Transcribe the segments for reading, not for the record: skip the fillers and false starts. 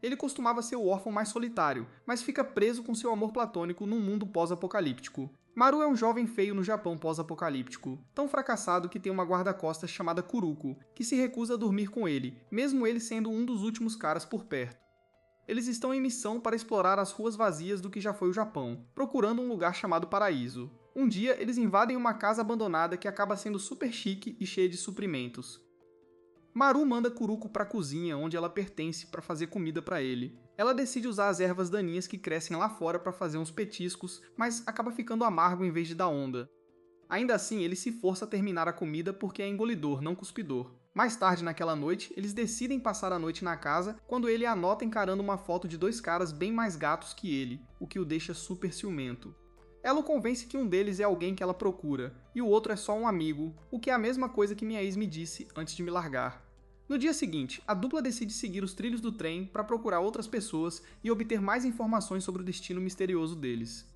Ele costumava ser o órfão mais solitário, mas fica preso com seu amor platônico num mundo pós-apocalíptico. Maru é um jovem feio no Japão pós-apocalíptico, tão fracassado que tem uma guarda-costas chamada Kuruko, que se recusa a dormir com ele, mesmo ele sendo um dos últimos caras por perto. Eles estão em missão para explorar as ruas vazias do que já foi o Japão, procurando um lugar chamado Paraíso. Um dia, eles invadem uma casa abandonada que acaba sendo super chique e cheia de suprimentos. Maru manda Kuruko para a cozinha, onde ela pertence, para fazer comida para ele. Ela decide usar as ervas daninhas que crescem lá fora para fazer uns petiscos, mas acaba ficando amargo em vez de dar onda. Ainda assim, ele se força a terminar a comida porque é engolidor, não cuspidor. Mais tarde naquela noite, eles decidem passar a noite na casa quando ele a nota encarando uma foto de dois caras bem mais gatos que ele, o que o deixa super ciumento. Ela o convence que um deles é alguém que ela procura, e o outro é só um amigo, o que é a mesma coisa que minha ex me disse antes de me largar. No dia seguinte, a dupla decide seguir os trilhos do trem para procurar outras pessoas e obter mais informações sobre o destino misterioso deles.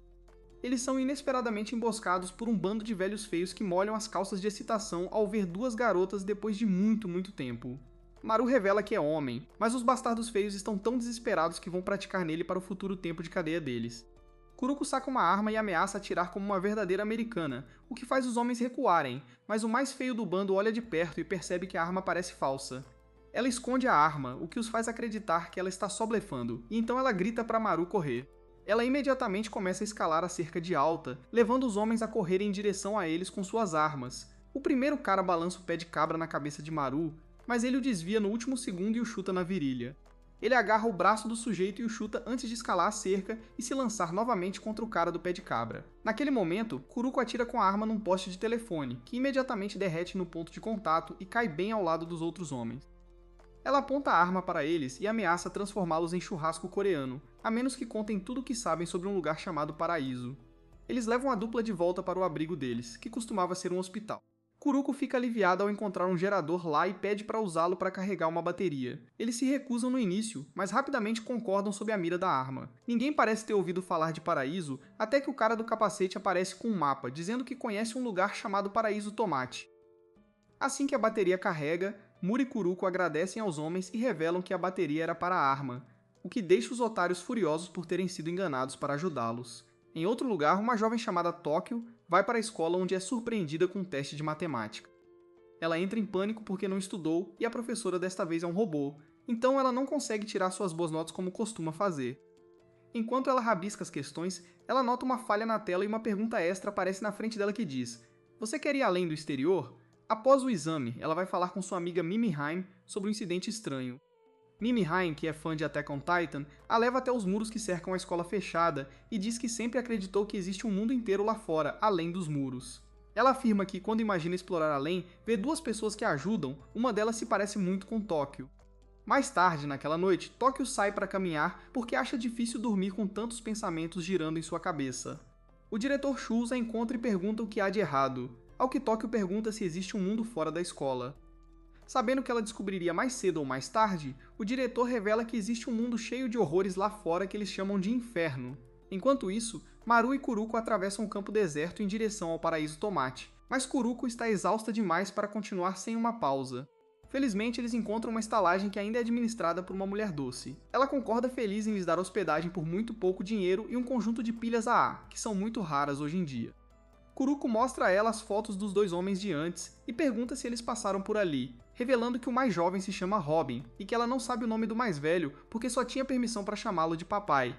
Eles são inesperadamente emboscados por um bando de velhos feios que molham as calças de excitação ao ver duas garotas depois de muito tempo. Maru revela que é homem, mas os bastardos feios estão tão desesperados que vão praticar nele para o futuro tempo de cadeia deles. Kuruko saca uma arma e ameaça atirar como uma verdadeira americana, o que faz os homens recuarem, mas o mais feio do bando olha de perto e percebe que a arma parece falsa. Ela esconde a arma, o que os faz acreditar que ela está só blefando, e então ela grita para Maru correr. Ela imediatamente começa a escalar a cerca de alta, levando os homens a correrem em direção a eles com suas armas. O primeiro cara balança o pé de cabra na cabeça de Maru, mas ele o desvia no último segundo e o chuta na virilha. Ele agarra o braço do sujeito e o chuta antes de escalar a cerca e se lançar novamente contra o cara do pé de cabra. Naquele momento, Kuruko atira com a arma num poste de telefone, que imediatamente derrete no ponto de contato e cai bem ao lado dos outros homens. Ela aponta a arma para eles e ameaça transformá-los em churrasco coreano, a menos que contem tudo o que sabem sobre um lugar chamado Paraíso. Eles levam a dupla de volta para o abrigo deles, que costumava ser um hospital. Kuruko fica aliviada ao encontrar um gerador lá e pede para usá-lo para carregar uma bateria. Eles se recusam no início, mas rapidamente concordam sob a mira da arma. Ninguém parece ter ouvido falar de Paraíso, até que o cara do capacete aparece com um mapa, dizendo que conhece um lugar chamado Paraíso Tomate. Assim que a bateria carrega, Mura e Kuruko agradecem aos homens e revelam que a bateria era para a arma, o que deixa os otários furiosos por terem sido enganados para ajudá-los. Em outro lugar, uma jovem chamada Tóquio vai para a escola onde é surpreendida com um teste de matemática. Ela entra em pânico porque não estudou e a professora desta vez é um robô, então ela não consegue tirar suas boas notas como costuma fazer. Enquanto ela rabisca as questões, ela nota uma falha na tela e uma pergunta extra aparece na frente dela que diz: "Você quer ir além do exterior?" Após o exame, ela vai falar com sua amiga Mimi Haim sobre um incidente estranho. Mimi Haim, que é fã de Attack on Titan, a leva até os muros que cercam a escola fechada e diz que sempre acreditou que existe um mundo inteiro lá fora, além dos muros. Ela afirma que, quando imagina explorar além, vê duas pessoas que a ajudam, uma delas se parece muito com Tóquio. Mais tarde, naquela noite, Tóquio sai para caminhar porque acha difícil dormir com tantos pensamentos girando em sua cabeça. O diretor Schultz a encontra e pergunta o que há de errado, ao que Tóquio pergunta se existe um mundo fora da escola. Sabendo que ela descobriria mais cedo ou mais tarde, o diretor revela que existe um mundo cheio de horrores lá fora que eles chamam de inferno. Enquanto isso, Maru e Kuruko atravessam o campo deserto em direção ao Paraíso Tomate, mas Kuruko está exausta demais para continuar sem uma pausa. Felizmente, eles encontram uma estalagem que ainda é administrada por uma mulher doce. Ela concorda feliz em lhes dar hospedagem por muito pouco dinheiro e um conjunto de pilhas AA, que são muito raras hoje em dia. Kuruko mostra a ela as fotos dos dois homens de antes e pergunta se eles passaram por ali, revelando que o mais jovem se chama Robin e que ela não sabe o nome do mais velho porque só tinha permissão para chamá-lo de papai.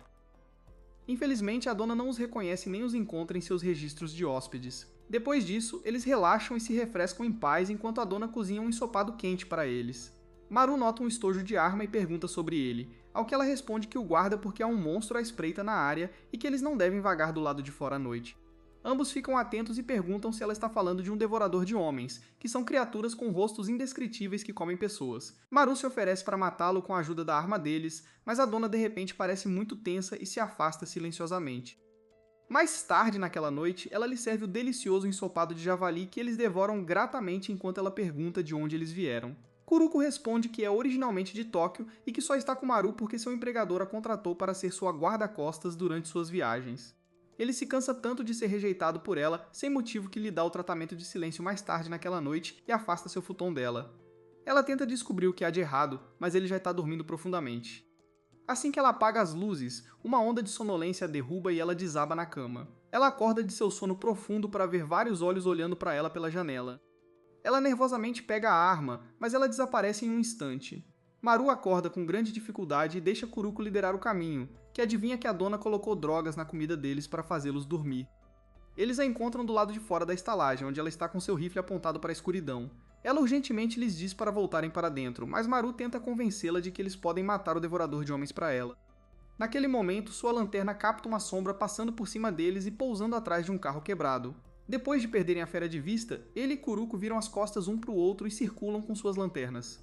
Infelizmente, a dona não os reconhece nem os encontra em seus registros de hóspedes. Depois disso, eles relaxam e se refrescam em paz enquanto a dona cozinha um ensopado quente para eles. Maru nota um estojo de arma e pergunta sobre ele, ao que ela responde que o guarda porque há um monstro à espreita na área e que eles não devem vagar do lado de fora à noite. Ambos ficam atentos e perguntam se ela está falando de um devorador de homens, que são criaturas com rostos indescritíveis que comem pessoas. Maru se oferece para matá-lo com a ajuda da arma deles, mas a dona de repente parece muito tensa e se afasta silenciosamente. Mais tarde naquela noite, ela lhe serve o delicioso ensopado de javali que eles devoram gratamente enquanto ela pergunta de onde eles vieram. Kuruko responde que é originalmente de Tóquio e que só está com Maru porque seu empregador a contratou para ser sua guarda-costas durante suas viagens. Ele se cansa tanto de ser rejeitado por ela, sem motivo, que lhe dá o tratamento de silêncio mais tarde naquela noite e afasta seu futon dela. Ela tenta descobrir o que há de errado, mas ele já está dormindo profundamente. Assim que ela apaga as luzes, uma onda de sonolência a derruba e ela desaba na cama. Ela acorda de seu sono profundo para ver vários olhos olhando para ela pela janela. Ela nervosamente pega a arma, mas ela desaparece em um instante. Maru acorda com grande dificuldade e deixa Kuroko liderar o caminho, que adivinha que a dona colocou drogas na comida deles para fazê-los dormir. Eles a encontram do lado de fora da estalagem, onde ela está com seu rifle apontado para a escuridão. Ela urgentemente lhes diz para voltarem para dentro, mas Maru tenta convencê-la de que eles podem matar o devorador de homens para ela. Naquele momento, sua lanterna capta uma sombra passando por cima deles e pousando atrás de um carro quebrado. Depois de perderem a fera de vista, ele e Kuroko viram as costas um para o outro e circulam com suas lanternas.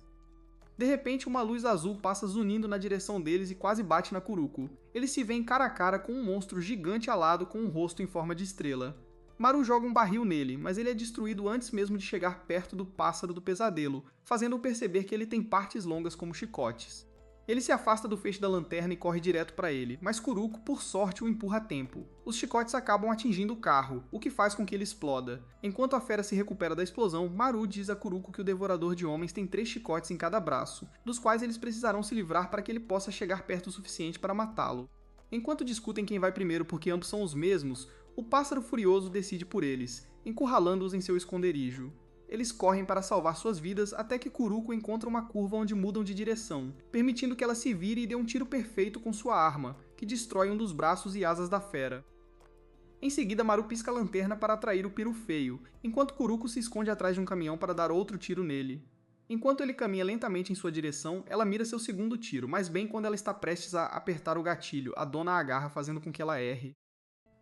De repente, uma luz azul passa zunindo na direção deles e quase bate na Kuroko. Eles se veem cara a cara com um monstro gigante alado com um rosto em forma de estrela. Maru joga um barril nele, mas ele é destruído antes mesmo de chegar perto do pássaro do pesadelo, fazendo-o perceber que ele tem partes longas como chicotes. Ele se afasta do feixe da lanterna e corre direto para ele, mas Kuroko, por sorte, o empurra a tempo. Os chicotes acabam atingindo o carro, o que faz com que ele exploda. Enquanto a fera se recupera da explosão, Maru diz a Kuroko que o devorador de homens tem 3 chicotes em cada braço, dos quais eles precisarão se livrar para que ele possa chegar perto o suficiente para matá-lo. Enquanto discutem quem vai primeiro porque ambos são os mesmos, o pássaro furioso decide por eles, encurralando-os em seu esconderijo. Eles correm para salvar suas vidas até que Kuroko encontra uma curva onde mudam de direção, permitindo que ela se vire e dê um tiro perfeito com sua arma, que destrói um dos braços e asas da fera. Em seguida, Maru pisca a lanterna para atrair o Piro Feio, enquanto Kuroko se esconde atrás de um caminhão para dar outro tiro nele. Enquanto ele caminha lentamente em sua direção, ela mira seu segundo tiro, mas bem quando ela está prestes a apertar o gatilho, a dona a agarra fazendo com que ela erre.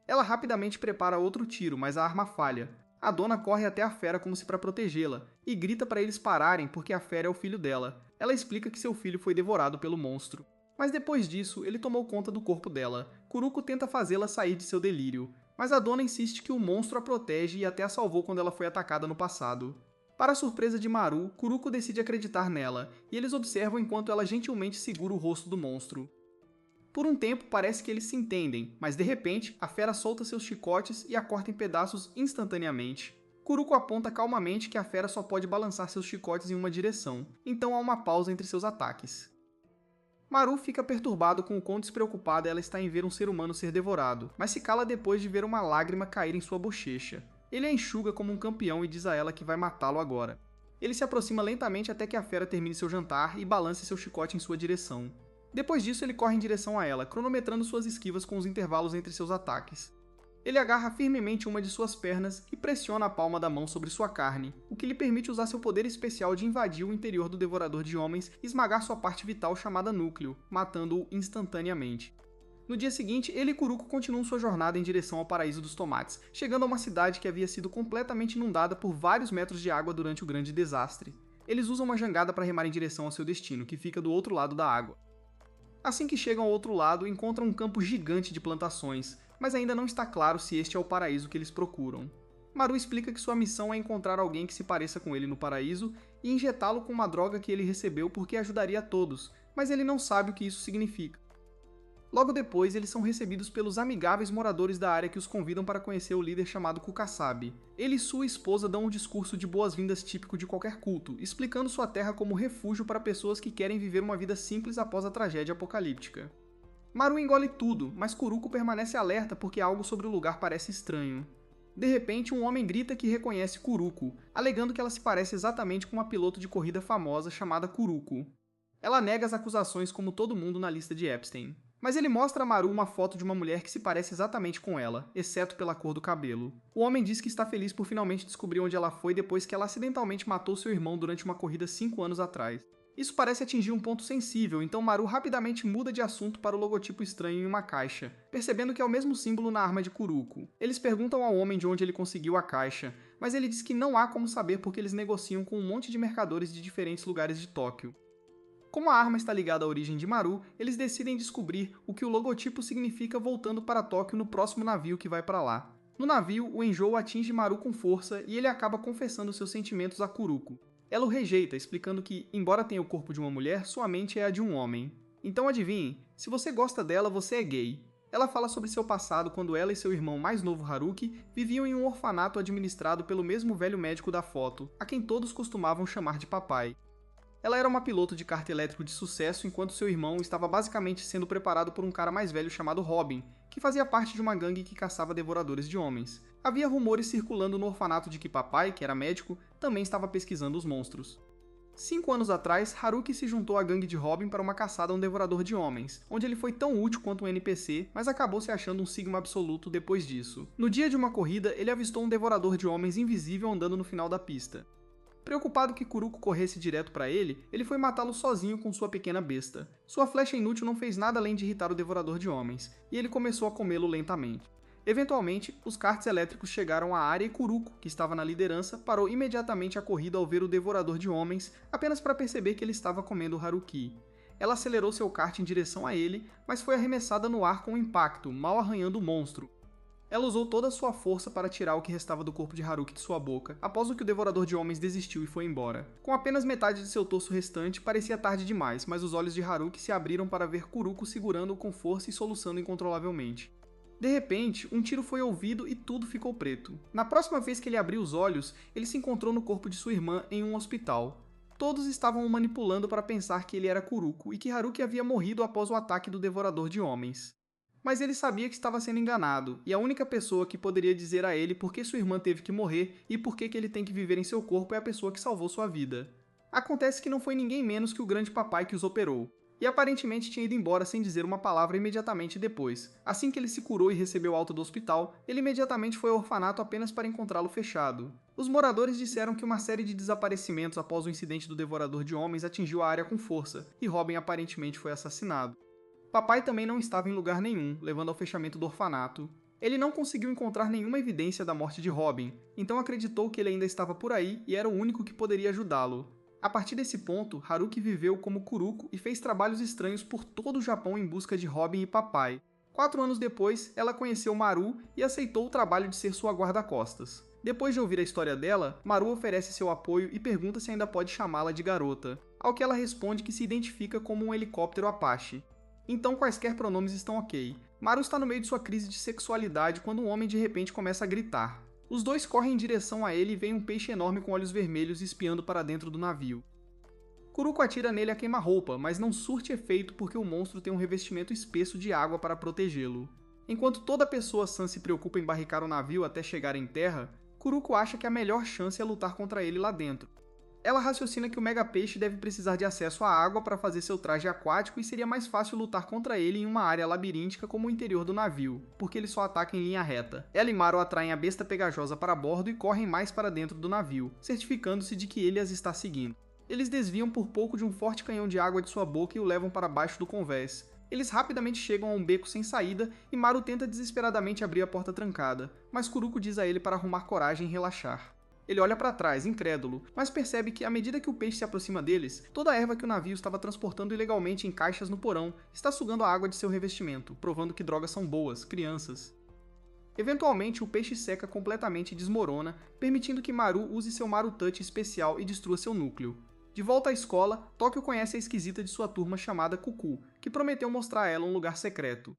Ela rapidamente prepara outro tiro, mas a arma falha. A dona corre até a fera como se para protegê-la, e grita para eles pararem porque a fera é o filho dela. Ela explica que seu filho foi devorado pelo monstro. Mas depois disso, ele tomou conta do corpo dela. Kuroko tenta fazê-la sair de seu delírio, mas a dona insiste que o monstro a protege e até a salvou quando ela foi atacada no passado. Para a surpresa de Maru, Kuroko decide acreditar nela, e eles observam enquanto ela gentilmente segura o rosto do monstro. Por um tempo parece que eles se entendem, mas de repente a fera solta seus chicotes e a corta em pedaços instantaneamente. Kuroko aponta calmamente que a fera só pode balançar seus chicotes em uma direção, então há uma pausa entre seus ataques. Maru fica perturbado com o quão despreocupada ela está em ver um ser humano ser devorado, mas se cala depois de ver uma lágrima cair em sua bochecha. Ele a enxuga como um campeão e diz a ela que vai matá-lo agora. Ele se aproxima lentamente até que a fera termine seu jantar e balance seu chicote em sua direção. Depois disso, ele corre em direção a ela, cronometrando suas esquivas com os intervalos entre seus ataques. Ele agarra firmemente uma de suas pernas e pressiona a palma da mão sobre sua carne, o que lhe permite usar seu poder especial de invadir o interior do devorador de homens e esmagar sua parte vital chamada núcleo, matando-o instantaneamente. No dia seguinte, ele e Kuroko continuam sua jornada em direção ao Paraíso dos Tomates, chegando a uma cidade que havia sido completamente inundada por vários metros de água durante o grande desastre. Eles usam uma jangada para remar em direção ao seu destino, que fica do outro lado da água. Assim que chegam ao outro lado, encontram um campo gigante de plantações, mas ainda não está claro se este é o paraíso que eles procuram. Maru explica que sua missão é encontrar alguém que se pareça com ele no paraíso e injetá-lo com uma droga que ele recebeu porque ajudaria a todos, mas ele não sabe o que isso significa. Logo depois, eles são recebidos pelos amigáveis moradores da área que os convidam para conhecer o líder chamado Kukasabi. Ele e sua esposa dão um discurso de boas-vindas típico de qualquer culto, explicando sua terra como refúgio para pessoas que querem viver uma vida simples após a tragédia apocalíptica. Maru engole tudo, mas Kuroko permanece alerta porque algo sobre o lugar parece estranho. De repente, um homem grita que reconhece Kuroko, alegando que ela se parece exatamente com uma piloto de corrida famosa chamada Kuroko. Ela nega as acusações como todo mundo na lista de Epstein. Mas ele mostra a Maru uma foto de uma mulher que se parece exatamente com ela, exceto pela cor do cabelo. O homem diz que está feliz por finalmente descobrir onde ela foi depois que ela acidentalmente matou seu irmão durante uma corrida 5 anos atrás. Isso parece atingir um ponto sensível, então Maru rapidamente muda de assunto para o logotipo estranho em uma caixa, percebendo que é o mesmo símbolo na arma de Kuroko. Eles perguntam ao homem de onde ele conseguiu a caixa, mas ele diz que não há como saber porque eles negociam com um monte de mercadores de diferentes lugares de Tóquio. Como a arma está ligada à origem de Maru, eles decidem descobrir o que o logotipo significa voltando para Tóquio no próximo navio que vai para lá. No navio, o enjoo atinge Maru com força e ele acaba confessando seus sentimentos a Kuroko. Ela o rejeita, explicando que, embora tenha o corpo de uma mulher, sua mente é a de um homem. Então adivinhe, se você gosta dela, você é gay. Ela fala sobre seu passado quando ela e seu irmão mais novo Haruki viviam em um orfanato administrado pelo mesmo velho médico da foto, a quem todos costumavam chamar de papai. Ela era uma piloto de kart elétrico de sucesso enquanto seu irmão estava basicamente sendo preparado por um cara mais velho chamado Robin, que fazia parte de uma gangue que caçava devoradores de homens. Havia rumores circulando no orfanato de que papai, que era médico, também estava pesquisando os monstros. 5 anos atrás, Haruki se juntou à gangue de Robin para uma caçada a um devorador de homens, onde ele foi tão útil quanto um NPC, mas acabou se achando um sigma absoluto depois disso. No dia de uma corrida, ele avistou um devorador de homens invisível andando no final da pista. Preocupado que Kuroko corresse direto para ele foi matá-lo sozinho com sua pequena besta. Sua flecha inútil não fez nada além de irritar o devorador de homens, e ele começou a comê-lo lentamente. Eventualmente, os karts elétricos chegaram à área e Kuroko, que estava na liderança, parou imediatamente a corrida ao ver o devorador de homens, apenas para perceber que ele estava comendo Haruki. Ela acelerou seu kart em direção a ele, mas foi arremessada no ar com um impacto, mal arranhando o monstro. Ela usou toda a sua força para tirar o que restava do corpo de Haruki de sua boca, após o que o devorador de homens desistiu e foi embora. Com apenas metade de seu torso restante, parecia tarde demais, mas os olhos de Haruki se abriram para ver Kuroko segurando-o com força e soluçando incontrolavelmente. De repente, um tiro foi ouvido e tudo ficou preto. Na próxima vez que ele abriu os olhos, ele se encontrou no corpo de sua irmã em um hospital. Todos estavam o manipulando para pensar que ele era Kuroko e que Haruki havia morrido após o ataque do devorador de homens. Mas ele sabia que estava sendo enganado, e a única pessoa que poderia dizer a ele por que sua irmã teve que morrer e por que ele tem que viver em seu corpo é a pessoa que salvou sua vida. Acontece que não foi ninguém menos que o grande papai que os operou. E aparentemente tinha ido embora sem dizer uma palavra imediatamente depois. Assim que ele se curou e recebeu alta do hospital, ele imediatamente foi ao orfanato apenas para encontrá-lo fechado. Os moradores disseram que uma série de desaparecimentos após o incidente do devorador de homens atingiu a área com força, e Robin aparentemente foi assassinado. Papai também não estava em lugar nenhum, levando ao fechamento do orfanato. Ele não conseguiu encontrar nenhuma evidência da morte de Robin, então acreditou que ele ainda estava por aí e era o único que poderia ajudá-lo. A partir desse ponto, Haruki viveu como Kuroko e fez trabalhos estranhos por todo o Japão em busca de Robin e papai. 4 anos depois, ela conheceu Maru e aceitou o trabalho de ser sua guarda-costas. Depois de ouvir a história dela, Maru oferece seu apoio e pergunta se ainda pode chamá-la de garota, ao que ela responde que se identifica como um helicóptero Apache. Então quaisquer pronomes estão ok. Maru está no meio de sua crise de sexualidade quando um homem de repente começa a gritar. Os dois correm em direção a ele e veem um peixe enorme com olhos vermelhos espiando para dentro do navio. Kuroko atira nele a queima-roupa, mas não surte efeito porque o monstro tem um revestimento espesso de água para protegê-lo. Enquanto toda pessoa sã se preocupa em barricar o navio até chegar em terra, Kuroko acha que a melhor chance é lutar contra ele lá dentro. Ela raciocina que o mega-peixe deve precisar de acesso à água para fazer seu traje aquático e seria mais fácil lutar contra ele em uma área labiríntica como o interior do navio, porque ele só ataca em linha reta. Ela e Maru atraem a besta pegajosa para bordo e correm mais para dentro do navio, certificando-se de que ele as está seguindo. Eles desviam por pouco de um forte canhão de água de sua boca e o levam para baixo do convés. Eles rapidamente chegam a um beco sem saída e Maru tenta desesperadamente abrir a porta trancada, mas Kuroko diz a ele para arrumar coragem e relaxar. Ele olha para trás, incrédulo, mas percebe que, à medida que o peixe se aproxima deles, toda a erva que o navio estava transportando ilegalmente em caixas no porão está sugando a água de seu revestimento, provando que drogas são boas, crianças. Eventualmente, o peixe seca completamente e desmorona, permitindo que Maru use seu Maru Touch especial e destrua seu núcleo. De volta à escola, Tóquio conhece a esquisita de sua turma chamada Cucu, que prometeu mostrar a ela um lugar secreto.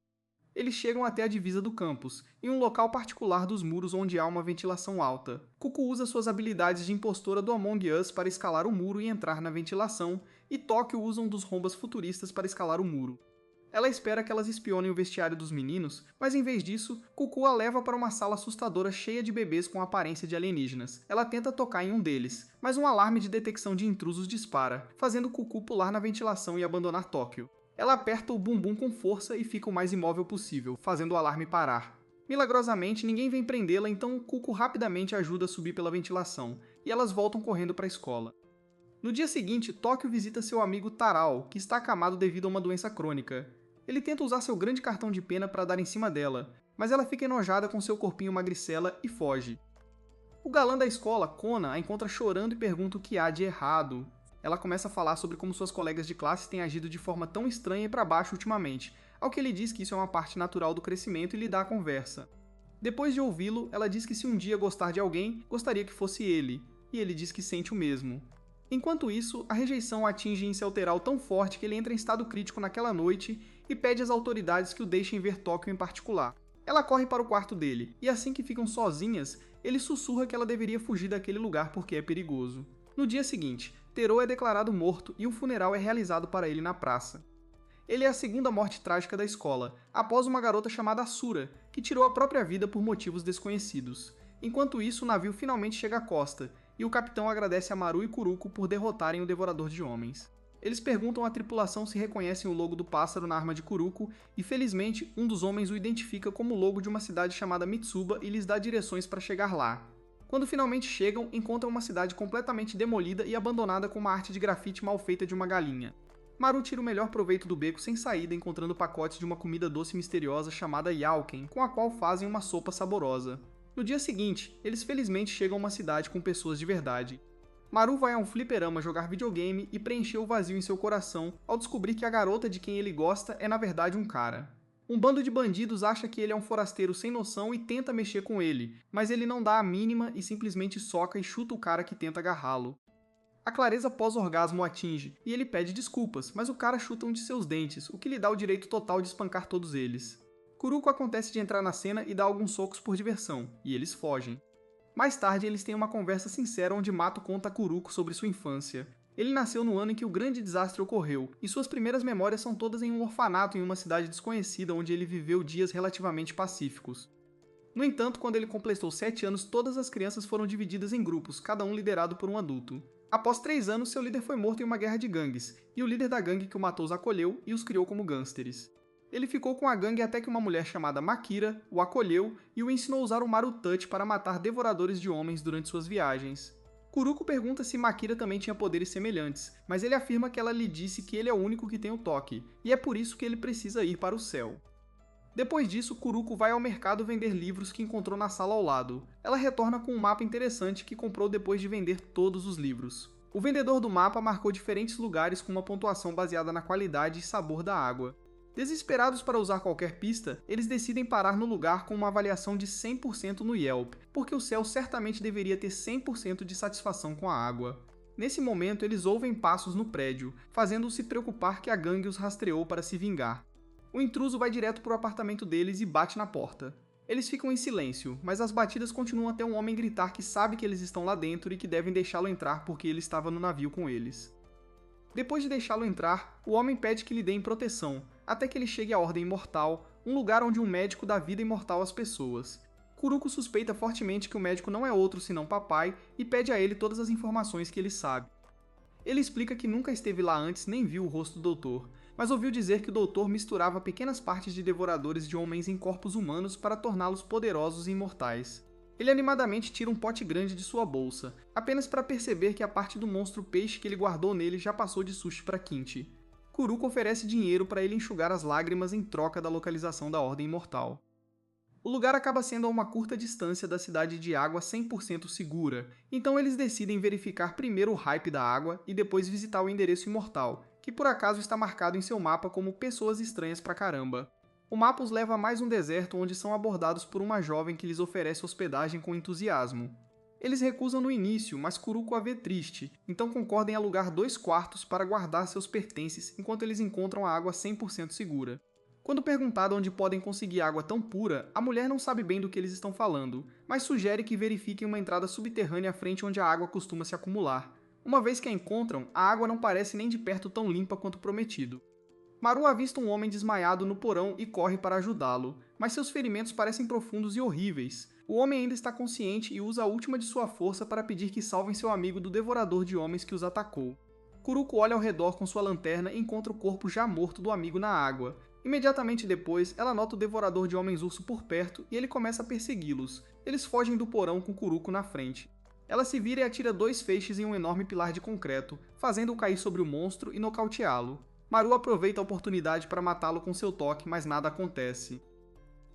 Eles chegam até a divisa do campus, em um local particular dos muros onde há uma ventilação alta. Cucu usa suas habilidades de impostora do Among Us para escalar o muro e entrar na ventilação, e Tóquio usa um dos rombas futuristas para escalar o muro. Ela espera que elas espionem o vestiário dos meninos, mas em vez disso, Cucu a leva para uma sala assustadora cheia de bebês com aparência de alienígenas. Ela tenta tocar em um deles, mas um alarme de detecção de intrusos dispara, fazendo Cucu pular na ventilação e abandonar Tóquio. Ela aperta o bumbum com força e fica o mais imóvel possível, fazendo o alarme parar. Milagrosamente, ninguém vem prendê-la, então Cuco rapidamente ajuda a subir pela ventilação, e elas voltam correndo para a escola. No dia seguinte, Tóquio visita seu amigo Tarao, que está acamado devido a uma doença crônica. Ele tenta usar seu grande cartão de pena para dar em cima dela, mas ela fica enojada com seu corpinho magricela e foge. O galã da escola, Kona, a encontra chorando e pergunta o que há de errado. Ela começa a falar sobre como suas colegas de classe têm agido de forma tão estranha e para baixo ultimamente, ao que ele diz que isso é uma parte natural do crescimento e lhe dá a conversa. Depois de ouvi-lo, ela diz que se um dia gostar de alguém, gostaria que fosse ele, e ele diz que sente o mesmo. Enquanto isso, a rejeição atinge índice alteral tão forte que ele entra em estado crítico naquela noite e pede às autoridades que o deixem ver Tóquio em particular. Ela corre para o quarto dele, e assim que ficam sozinhas, ele sussurra que ela deveria fugir daquele lugar porque é perigoso. No dia seguinte, Tero é declarado morto e um funeral é realizado para ele na praça. Ele é a segunda morte trágica da escola, após uma garota chamada Asura, que tirou a própria vida por motivos desconhecidos. Enquanto isso, o navio finalmente chega à costa, e o capitão agradece a Maru e Kuroko por derrotarem o Devorador de Homens. Eles perguntam à tripulação se reconhecem o logo do pássaro na arma de Kuroko, e felizmente, um dos homens o identifica como o logo de uma cidade chamada Mitsuba e lhes dá direções para chegar lá. Quando finalmente chegam, encontram uma cidade completamente demolida e abandonada com uma arte de grafite mal feita de uma galinha. Maru tira o melhor proveito do beco sem saída, encontrando pacotes de uma comida doce misteriosa chamada Yauken, com a qual fazem uma sopa saborosa. No dia seguinte, eles felizmente chegam a uma cidade com pessoas de verdade. Maru vai a um fliperama jogar videogame e preencher o vazio em seu coração ao descobrir que a garota de quem ele gosta é na verdade um cara. Um bando de bandidos acha que ele é um forasteiro sem noção e tenta mexer com ele, mas ele não dá a mínima e simplesmente soca e chuta o cara que tenta agarrá-lo. A clareza pós-orgasmo o atinge, e ele pede desculpas, mas o cara chuta um de seus dentes, o que lhe dá o direito total de espancar todos eles. Kuroko acontece de entrar na cena e dá alguns socos por diversão, e eles fogem. Mais tarde, eles têm uma conversa sincera onde Mato conta a Kuroko sobre sua infância. Ele nasceu no ano em que o grande desastre ocorreu, e suas primeiras memórias são todas em um orfanato em uma cidade desconhecida onde ele viveu dias relativamente pacíficos. No entanto, quando ele completou 7 anos, todas as crianças foram divididas em grupos, cada um liderado por um adulto. Após 3 anos, seu líder foi morto em uma guerra de gangues, e o líder da gangue que o matou os acolheu e os criou como gangsters. Ele ficou com a gangue até que uma mulher chamada Makira o acolheu e o ensinou a usar o Marutouch para matar devoradores de homens durante suas viagens. Kuroko pergunta se Makira também tinha poderes semelhantes, mas ele afirma que ela lhe disse que ele é o único que tem o toque, e é por isso que ele precisa ir para o céu. Depois disso, Kuroko vai ao mercado vender livros que encontrou na sala ao lado. Ela retorna com um mapa interessante que comprou depois de vender todos os livros. O vendedor do mapa marcou diferentes lugares com uma pontuação baseada na qualidade e sabor da água. Desesperados para usar qualquer pista, eles decidem parar no lugar com uma avaliação de 100% no Yelp, porque o céu certamente deveria ter 100% de satisfação com a água. Nesse momento, eles ouvem passos no prédio, fazendo-os se preocupar que a gangue os rastreou para se vingar. O intruso vai direto para o apartamento deles e bate na porta. Eles ficam em silêncio, mas as batidas continuam até um homem gritar que sabe que eles estão lá dentro e que devem deixá-lo entrar porque ele estava no navio com eles. Depois de deixá-lo entrar, o homem pede que lhe deem proteção, até que ele chegue à Ordem Imortal, um lugar onde um médico dá vida imortal às pessoas. Kuroko suspeita fortemente que o médico não é outro senão papai e pede a ele todas as informações que ele sabe. Ele explica que nunca esteve lá antes nem viu o rosto do doutor, mas ouviu dizer que o doutor misturava pequenas partes de devoradores de homens em corpos humanos para torná-los poderosos e imortais. Ele animadamente tira um pote grande de sua bolsa, apenas para perceber que a parte do monstro peixe que ele guardou nele já passou de sushi para Kinchi. Kuroko oferece dinheiro para ele enxugar as lágrimas em troca da localização da Ordem Imortal. O lugar acaba sendo a uma curta distância da cidade de água 100% segura, então eles decidem verificar primeiro o hype da água e depois visitar o endereço imortal, que por acaso está marcado em seu mapa como pessoas estranhas pra caramba. O mapa os leva a mais um deserto onde são abordados por uma jovem que lhes oferece hospedagem com entusiasmo. Eles recusam no início, mas Kuroko a vê triste, então concordam em alugar 2 quartos para guardar seus pertences enquanto eles encontram a água 100% segura. Quando perguntada onde podem conseguir água tão pura, a mulher não sabe bem do que eles estão falando, mas sugere que verifiquem uma entrada subterrânea à frente onde a água costuma se acumular. Uma vez que a encontram, a água não parece nem de perto tão limpa quanto prometido. Maru avista um homem desmaiado no porão e corre para ajudá-lo, mas seus ferimentos parecem profundos e horríveis. O homem ainda está consciente e usa a última de sua força para pedir que salvem seu amigo do devorador de homens que os atacou. Kuroko olha ao redor com sua lanterna e encontra o corpo já morto do amigo na água. Imediatamente depois, ela nota o devorador de homens urso por perto e ele começa a persegui-los. Eles fogem do porão com Kuroko na frente. Ela se vira e atira 2 feixes em um enorme pilar de concreto, fazendo-o cair sobre o monstro e nocauteá-lo. Maru aproveita a oportunidade para matá-lo com seu toque, mas nada acontece.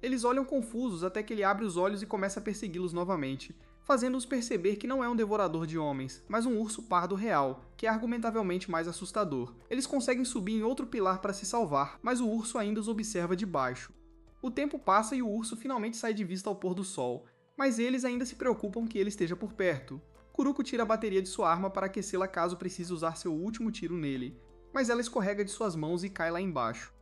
Eles olham confusos até que ele abre os olhos e começa a persegui-los novamente, fazendo-os perceber que não é um devorador de homens, mas um urso pardo real, que é argumentavelmente mais assustador. Eles conseguem subir em outro pilar para se salvar, mas o urso ainda os observa de baixo. O tempo passa e o urso finalmente sai de vista ao pôr do sol, mas eles ainda se preocupam que ele esteja por perto. Kuroko tira a bateria de sua arma para aquecê-la caso precise usar seu último tiro nele, mas ela escorrega de suas mãos e cai lá embaixo.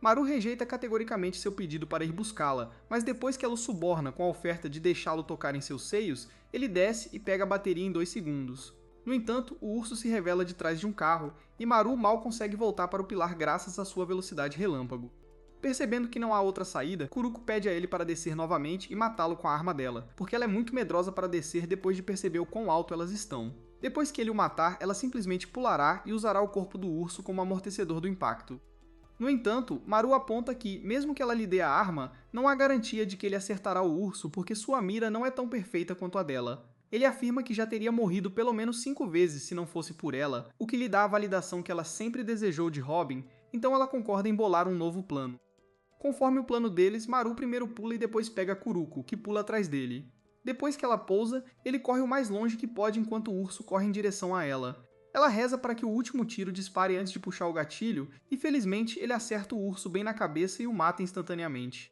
Maru rejeita categoricamente seu pedido para ir buscá-la, mas depois que ela o suborna com a oferta de deixá-lo tocar em seus seios, ele desce e pega a bateria em 2 segundos. No entanto, o urso se revela de trás de um carro, e Maru mal consegue voltar para o pilar graças à sua velocidade relâmpago. Percebendo que não há outra saída, Kuroko pede a ele para descer novamente e matá-lo com a arma dela, porque ela é muito medrosa para descer depois de perceber o quão alto elas estão. Depois que ele o matar, ela simplesmente pulará e usará o corpo do urso como amortecedor do impacto. No entanto, Maru aponta que, mesmo que ela lhe dê a arma, não há garantia de que ele acertará o urso porque sua mira não é tão perfeita quanto a dela. Ele afirma que já teria morrido pelo menos 5 vezes se não fosse por ela, o que lhe dá a validação que ela sempre desejou de Robin, então ela concorda em bolar um novo plano. Conforme o plano deles, Maru primeiro pula e depois pega Kuroko, que pula atrás dele. Depois que ela pousa, ele corre o mais longe que pode enquanto o urso corre em direção a ela. Ela reza para que o último tiro dispare antes de puxar o gatilho, e felizmente ele acerta o urso bem na cabeça e o mata instantaneamente.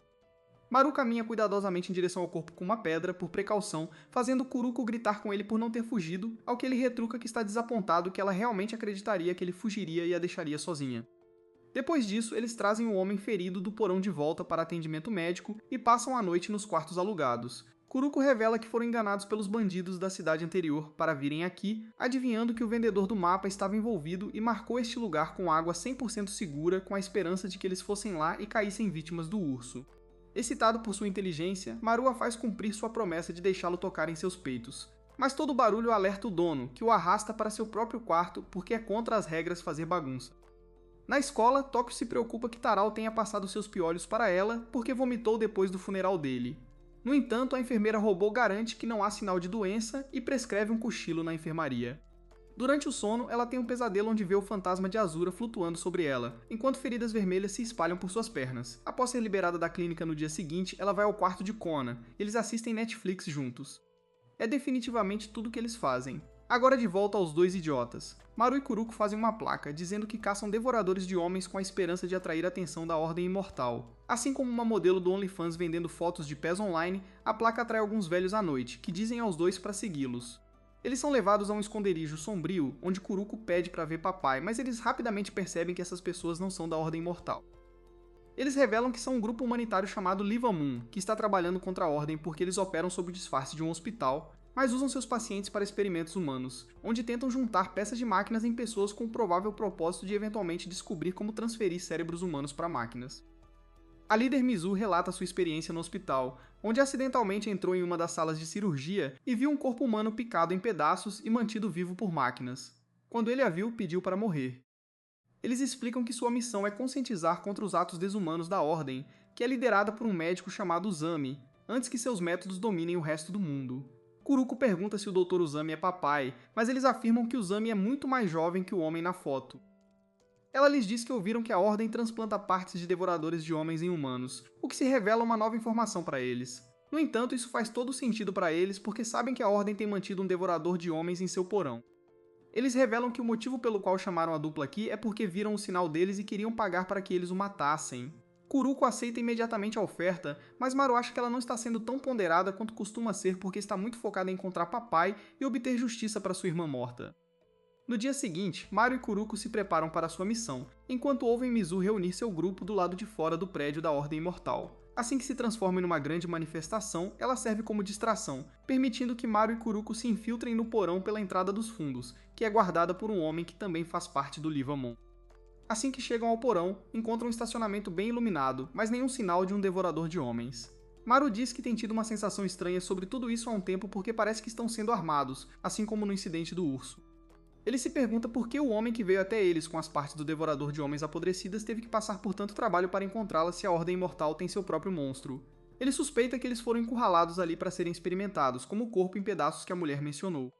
Maru caminha cuidadosamente em direção ao corpo com uma pedra, por precaução, fazendo Kuroko gritar com ele por não ter fugido, ao que ele retruca que está desapontado que ela realmente acreditaria que ele fugiria e a deixaria sozinha. Depois disso, eles trazem o homem ferido do porão de volta para atendimento médico e passam a noite nos quartos alugados. Kuroko revela que foram enganados pelos bandidos da cidade anterior para virem aqui, adivinhando que o vendedor do mapa estava envolvido e marcou este lugar com água 100% segura com a esperança de que eles fossem lá e caíssem vítimas do urso. Excitado por sua inteligência, Maru a faz cumprir sua promessa de deixá-lo tocar em seus peitos. Mas todo o barulho alerta o dono, que o arrasta para seu próprio quarto porque é contra as regras fazer bagunça. Na escola, Tokyo se preocupa que Tarao tenha passado seus piolhos para ela porque vomitou depois do funeral dele. No entanto, a enfermeira robô garante que não há sinal de doença e prescreve um cochilo na enfermaria. Durante o sono, ela tem um pesadelo onde vê o fantasma de Azura flutuando sobre ela, enquanto feridas vermelhas se espalham por suas pernas. Após ser liberada da clínica no dia seguinte, ela vai ao quarto de Kona, e eles assistem Netflix juntos. É definitivamente tudo o que eles fazem. Agora de volta aos dois idiotas. Maru e Kuroko fazem uma placa, dizendo que caçam devoradores de homens com a esperança de atrair a atenção da Ordem Imortal. Assim como uma modelo do OnlyFans vendendo fotos de pés online, a placa atrai alguns velhos à noite, que dizem aos dois para segui-los. Eles são levados a um esconderijo sombrio, onde Kuroko pede para ver papai, mas eles rapidamente percebem que essas pessoas não são da Ordem Imortal. Eles revelam que são um grupo humanitário chamado Livamoon, que está trabalhando contra a Ordem porque eles operam sob o disfarce de um hospital, mas usam seus pacientes para experimentos humanos, onde tentam juntar peças de máquinas em pessoas com o provável propósito de eventualmente descobrir como transferir cérebros humanos para máquinas. A líder Mizu relata sua experiência no hospital, onde acidentalmente entrou em uma das salas de cirurgia e viu um corpo humano picado em pedaços e mantido vivo por máquinas. Quando ele a viu, pediu para morrer. Eles explicam que sua missão é conscientizar contra os atos desumanos da Ordem, que é liderada por um médico chamado Uzami, antes que seus métodos dominem o resto do mundo. Kuroko pergunta se o Dr. Uzami é papai, mas eles afirmam que Uzami é muito mais jovem que o homem na foto. Ela lhes diz que ouviram que a Ordem transplanta partes de devoradores de homens em humanos, o que se revela uma nova informação para eles. No entanto, isso faz todo sentido para eles porque sabem que a Ordem tem mantido um devorador de homens em seu porão. Eles revelam que o motivo pelo qual chamaram a dupla aqui é porque viram o sinal deles e queriam pagar para que eles o matassem. Kuroko aceita imediatamente a oferta, mas Maru acha que ela não está sendo tão ponderada quanto costuma ser porque está muito focada em encontrar papai e obter justiça para sua irmã morta. No dia seguinte, Maru e Kuroko se preparam para sua missão, enquanto ouvem Mizu reunir seu grupo do lado de fora do prédio da Ordem Imortal. Assim que se transforma em uma grande manifestação, ela serve como distração, permitindo que Maru e Kuroko se infiltrem no porão pela entrada dos fundos, que é guardada por um homem que também faz parte do Livamoon. Assim que chegam ao porão, encontram um estacionamento bem iluminado, mas nenhum sinal de um devorador de homens. Maru diz que tem tido uma sensação estranha sobre tudo isso há um tempo porque parece que estão sendo armados, assim como no incidente do urso. Ele se pergunta por que o homem que veio até eles com as partes do devorador de homens apodrecidas teve que passar por tanto trabalho para encontrá-la se a Ordem Imortal tem seu próprio monstro. Ele suspeita que eles foram encurralados ali para serem experimentados, como o corpo em pedaços que a mulher mencionou.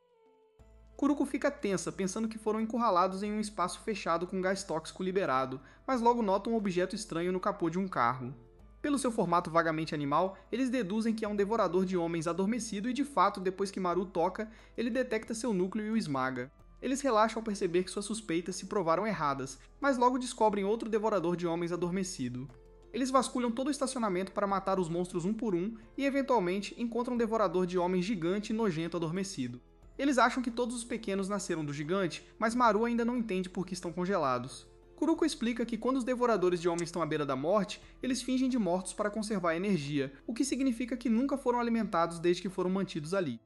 Kuroko fica tensa, pensando que foram encurralados em um espaço fechado com gás tóxico liberado, mas logo nota um objeto estranho no capô de um carro. Pelo seu formato vagamente animal, eles deduzem que é um devorador de homens adormecido e de fato, depois que Maru toca, ele detecta seu núcleo e o esmaga. Eles relaxam ao perceber que suas suspeitas se provaram erradas, mas logo descobrem outro devorador de homens adormecido. Eles vasculham todo o estacionamento para matar os monstros um por um e, eventualmente, encontram um devorador de homens gigante e nojento adormecido. Eles acham que todos os pequenos nasceram do gigante, mas Maru ainda não entende por que estão congelados. Kuroko explica que quando os devoradores de homens estão à beira da morte, eles fingem de mortos para conservar a energia, o que significa que nunca foram alimentados desde que foram mantidos ali.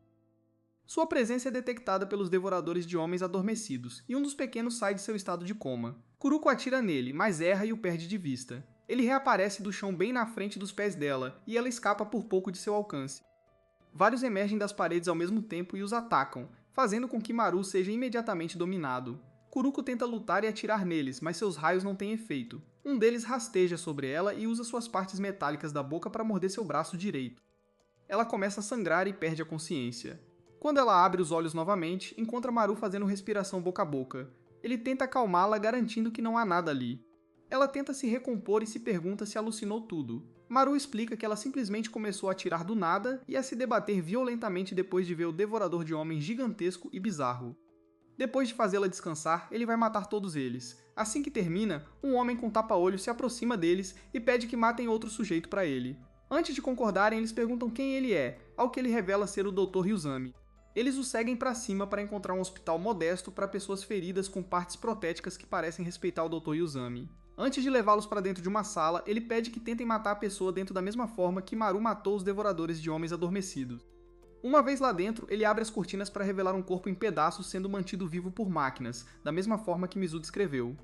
Sua presença é detectada pelos devoradores de homens adormecidos, e um dos pequenos sai de seu estado de coma. Kuruko atira nele, mas erra e o perde de vista. Ele reaparece do chão bem na frente dos pés dela, e ela escapa por pouco de seu alcance. Vários emergem das paredes ao mesmo tempo e os atacam, fazendo com que Maru seja imediatamente dominado. Kuruko tenta lutar e atirar neles, mas seus raios não têm efeito. Um deles rasteja sobre ela e usa suas partes metálicas da boca para morder seu braço direito. Ela começa a sangrar e perde a consciência. Quando ela abre os olhos novamente, encontra Maru fazendo respiração boca a boca. Ele tenta acalmá-la, garantindo que não há nada ali. Ela tenta se recompor e se pergunta se alucinou tudo. Maru explica que ela simplesmente começou a atirar do nada e a se debater violentamente depois de ver o devorador de homens gigantesco e bizarro. Depois de fazê-la descansar, ele vai matar todos eles. Assim que termina, um homem com tapa-olho se aproxima deles e pede que matem outro sujeito para ele. Antes de concordarem, eles perguntam quem ele é, ao que ele revela ser o Dr. Ryuzami. Eles o seguem para cima para encontrar um hospital modesto para pessoas feridas com partes protéticas que parecem respeitar o Dr. Ryuzami. Antes de levá-los para dentro de uma sala, ele pede que tentem matar a pessoa dentro da mesma forma que Maru matou os devoradores de homens adormecidos. Uma vez lá dentro, ele abre as cortinas para revelar um corpo em pedaços sendo mantido vivo por máquinas, da mesma forma que Mizu descreveu.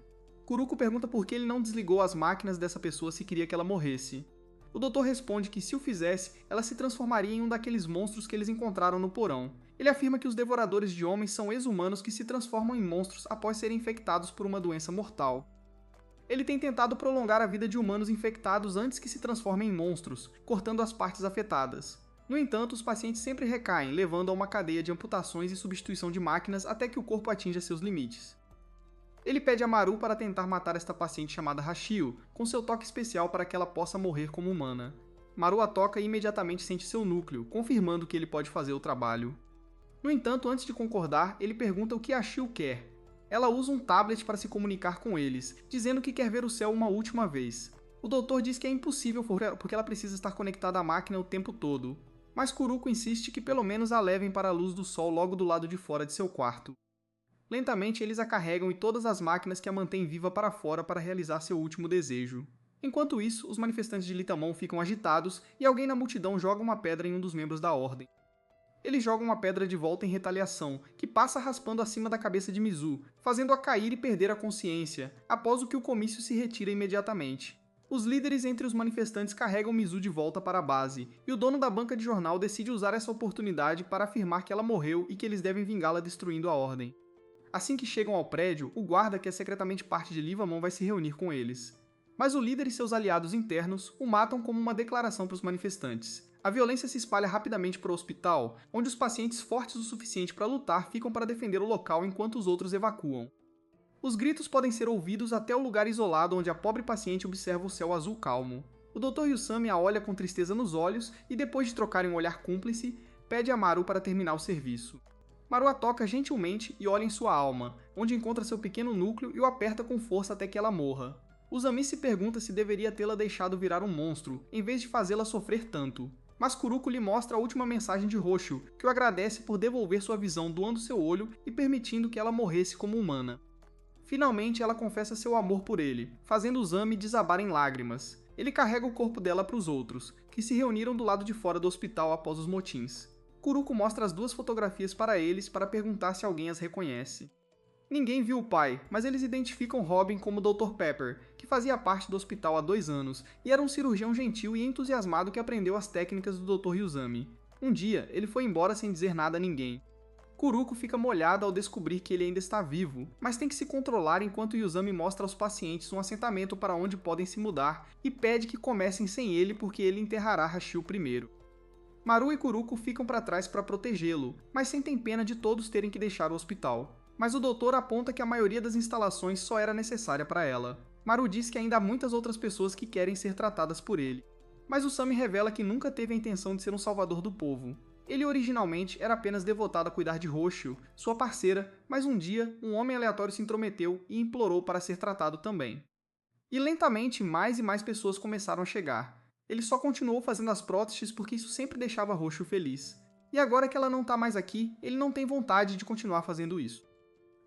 Kuruko pergunta por que ele não desligou as máquinas dessa pessoa se queria que ela morresse. O doutor responde que se o fizesse, ela se transformaria em um daqueles monstros que eles encontraram no porão. Ele afirma que os devoradores de homens são ex-humanos que se transformam em monstros após serem infectados por uma doença mortal. Ele tem tentado prolongar a vida de humanos infectados antes que se transformem em monstros, cortando as partes afetadas. No entanto, os pacientes sempre recaem, levando a uma cadeia de amputações e substituição de máquinas até que o corpo atinja seus limites. Ele pede a Maru para tentar matar esta paciente chamada Hashio, com seu toque especial para que ela possa morrer como humana. Maru a toca e imediatamente sente seu núcleo, confirmando que ele pode fazer o trabalho. No entanto, antes de concordar, ele pergunta o que Hashio quer. Ela usa um tablet para se comunicar com eles, dizendo que quer ver o céu uma última vez. O doutor diz que é impossível porque ela precisa estar conectada à máquina o tempo todo, mas Kuruko insiste que pelo menos a levem para a luz do sol logo do lado de fora de seu quarto. Lentamente, eles a carregam e todas as máquinas que a mantêm viva para fora para realizar seu último desejo. Enquanto isso, os manifestantes de Litamon ficam agitados e alguém na multidão joga uma pedra em um dos membros da ordem. Eles jogam uma pedra de volta em retaliação, que passa raspando acima da cabeça de Mizu, fazendo-a cair e perder a consciência, após o que o comício se retira imediatamente. Os líderes entre os manifestantes carregam Mizu de volta para a base, e o dono da banca de jornal decide usar essa oportunidade para afirmar que ela morreu e que eles devem vingá-la destruindo a ordem. Assim que chegam ao prédio, o guarda, que é secretamente parte de Livamon, vai se reunir com eles. Mas o líder e seus aliados internos o matam como uma declaração para os manifestantes. A violência se espalha rapidamente para o hospital, onde os pacientes fortes o suficiente para lutar ficam para defender o local enquanto os outros evacuam. Os gritos podem ser ouvidos até o lugar isolado onde a pobre paciente observa o céu azul calmo. O Dr. Ryuzami a olha com tristeza nos olhos e, depois de trocarem um olhar cúmplice, pede a Maru para terminar o serviço. Maru a toca gentilmente e olha em sua alma, onde encontra seu pequeno núcleo e o aperta com força até que ela morra. Uzami se pergunta se deveria tê-la deixado virar um monstro, em vez de fazê-la sofrer tanto. Mas Kuruko lhe mostra a última mensagem de Roshio, que o agradece por devolver sua visão doando seu olho e permitindo que ela morresse como humana. Finalmente, ela confessa seu amor por ele, fazendo Uzami desabar em lágrimas. Ele carrega o corpo dela para os outros, que se reuniram do lado de fora do hospital após os motins. Kuruko mostra as duas fotografias para eles para perguntar se alguém as reconhece. Ninguém viu o pai, mas eles identificam Robin como Dr. Pepper, que fazia parte do hospital há 2 anos, e era um cirurgião gentil e entusiasmado que aprendeu as técnicas do Dr. Ryuzami. Um dia, ele foi embora sem dizer nada a ninguém. Kuruko fica molhada ao descobrir que ele ainda está vivo, mas tem que se controlar enquanto Ryuzami mostra aos pacientes um assentamento para onde podem se mudar e pede que comecem sem ele porque ele enterrará Hashio primeiro. Maru e Kuruko ficam para trás para protegê-lo, mas sentem pena de todos terem que deixar o hospital. Mas o doutor aponta que a maioria das instalações só era necessária para ela. Maru diz que ainda há muitas outras pessoas que querem ser tratadas por ele. Mas Usami revela que nunca teve a intenção de ser um salvador do povo. Ele originalmente era apenas devotado a cuidar de Roshio, sua parceira, mas um dia um homem aleatório se intrometeu e implorou para ser tratado também. E lentamente mais e mais pessoas começaram a chegar. Ele só continuou fazendo as próteses porque isso sempre deixava Roshio feliz. E agora que ela não está mais aqui, ele não tem vontade de continuar fazendo isso.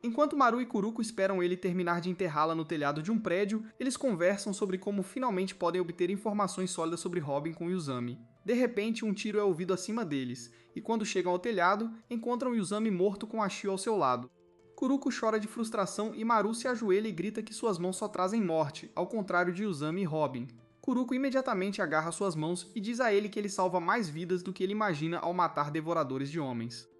Enquanto Maru e Kuroko esperam ele terminar de enterrá-la no telhado de um prédio, eles conversam sobre como finalmente podem obter informações sólidas sobre Robin com Yuzami. De repente, um tiro é ouvido acima deles, e quando chegam ao telhado, encontram Yuzami morto com a Shio ao seu lado. Kuroko chora de frustração e Maru se ajoelha e grita que suas mãos só trazem morte, ao contrário de Yuzami e Robin. Kuroko imediatamente agarra suas mãos e diz a ele que ele salva mais vidas do que ele imagina ao matar devoradores de homens.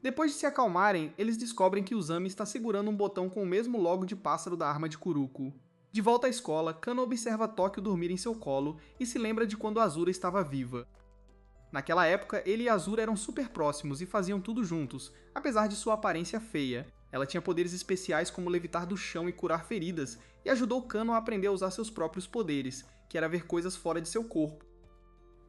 Depois de se acalmarem, eles descobrem que Yuzami está segurando um botão com o mesmo logo de pássaro da arma de Kuroko. De volta à escola, Kano observa Tóquio dormir em seu colo e se lembra de quando Azura estava viva. Naquela época, ele e Azura eram super próximos e faziam tudo juntos, apesar de sua aparência feia. Ela tinha poderes especiais como levitar do chão e curar feridas, e ajudou Kano a aprender a usar seus próprios poderes, que era ver coisas fora de seu corpo.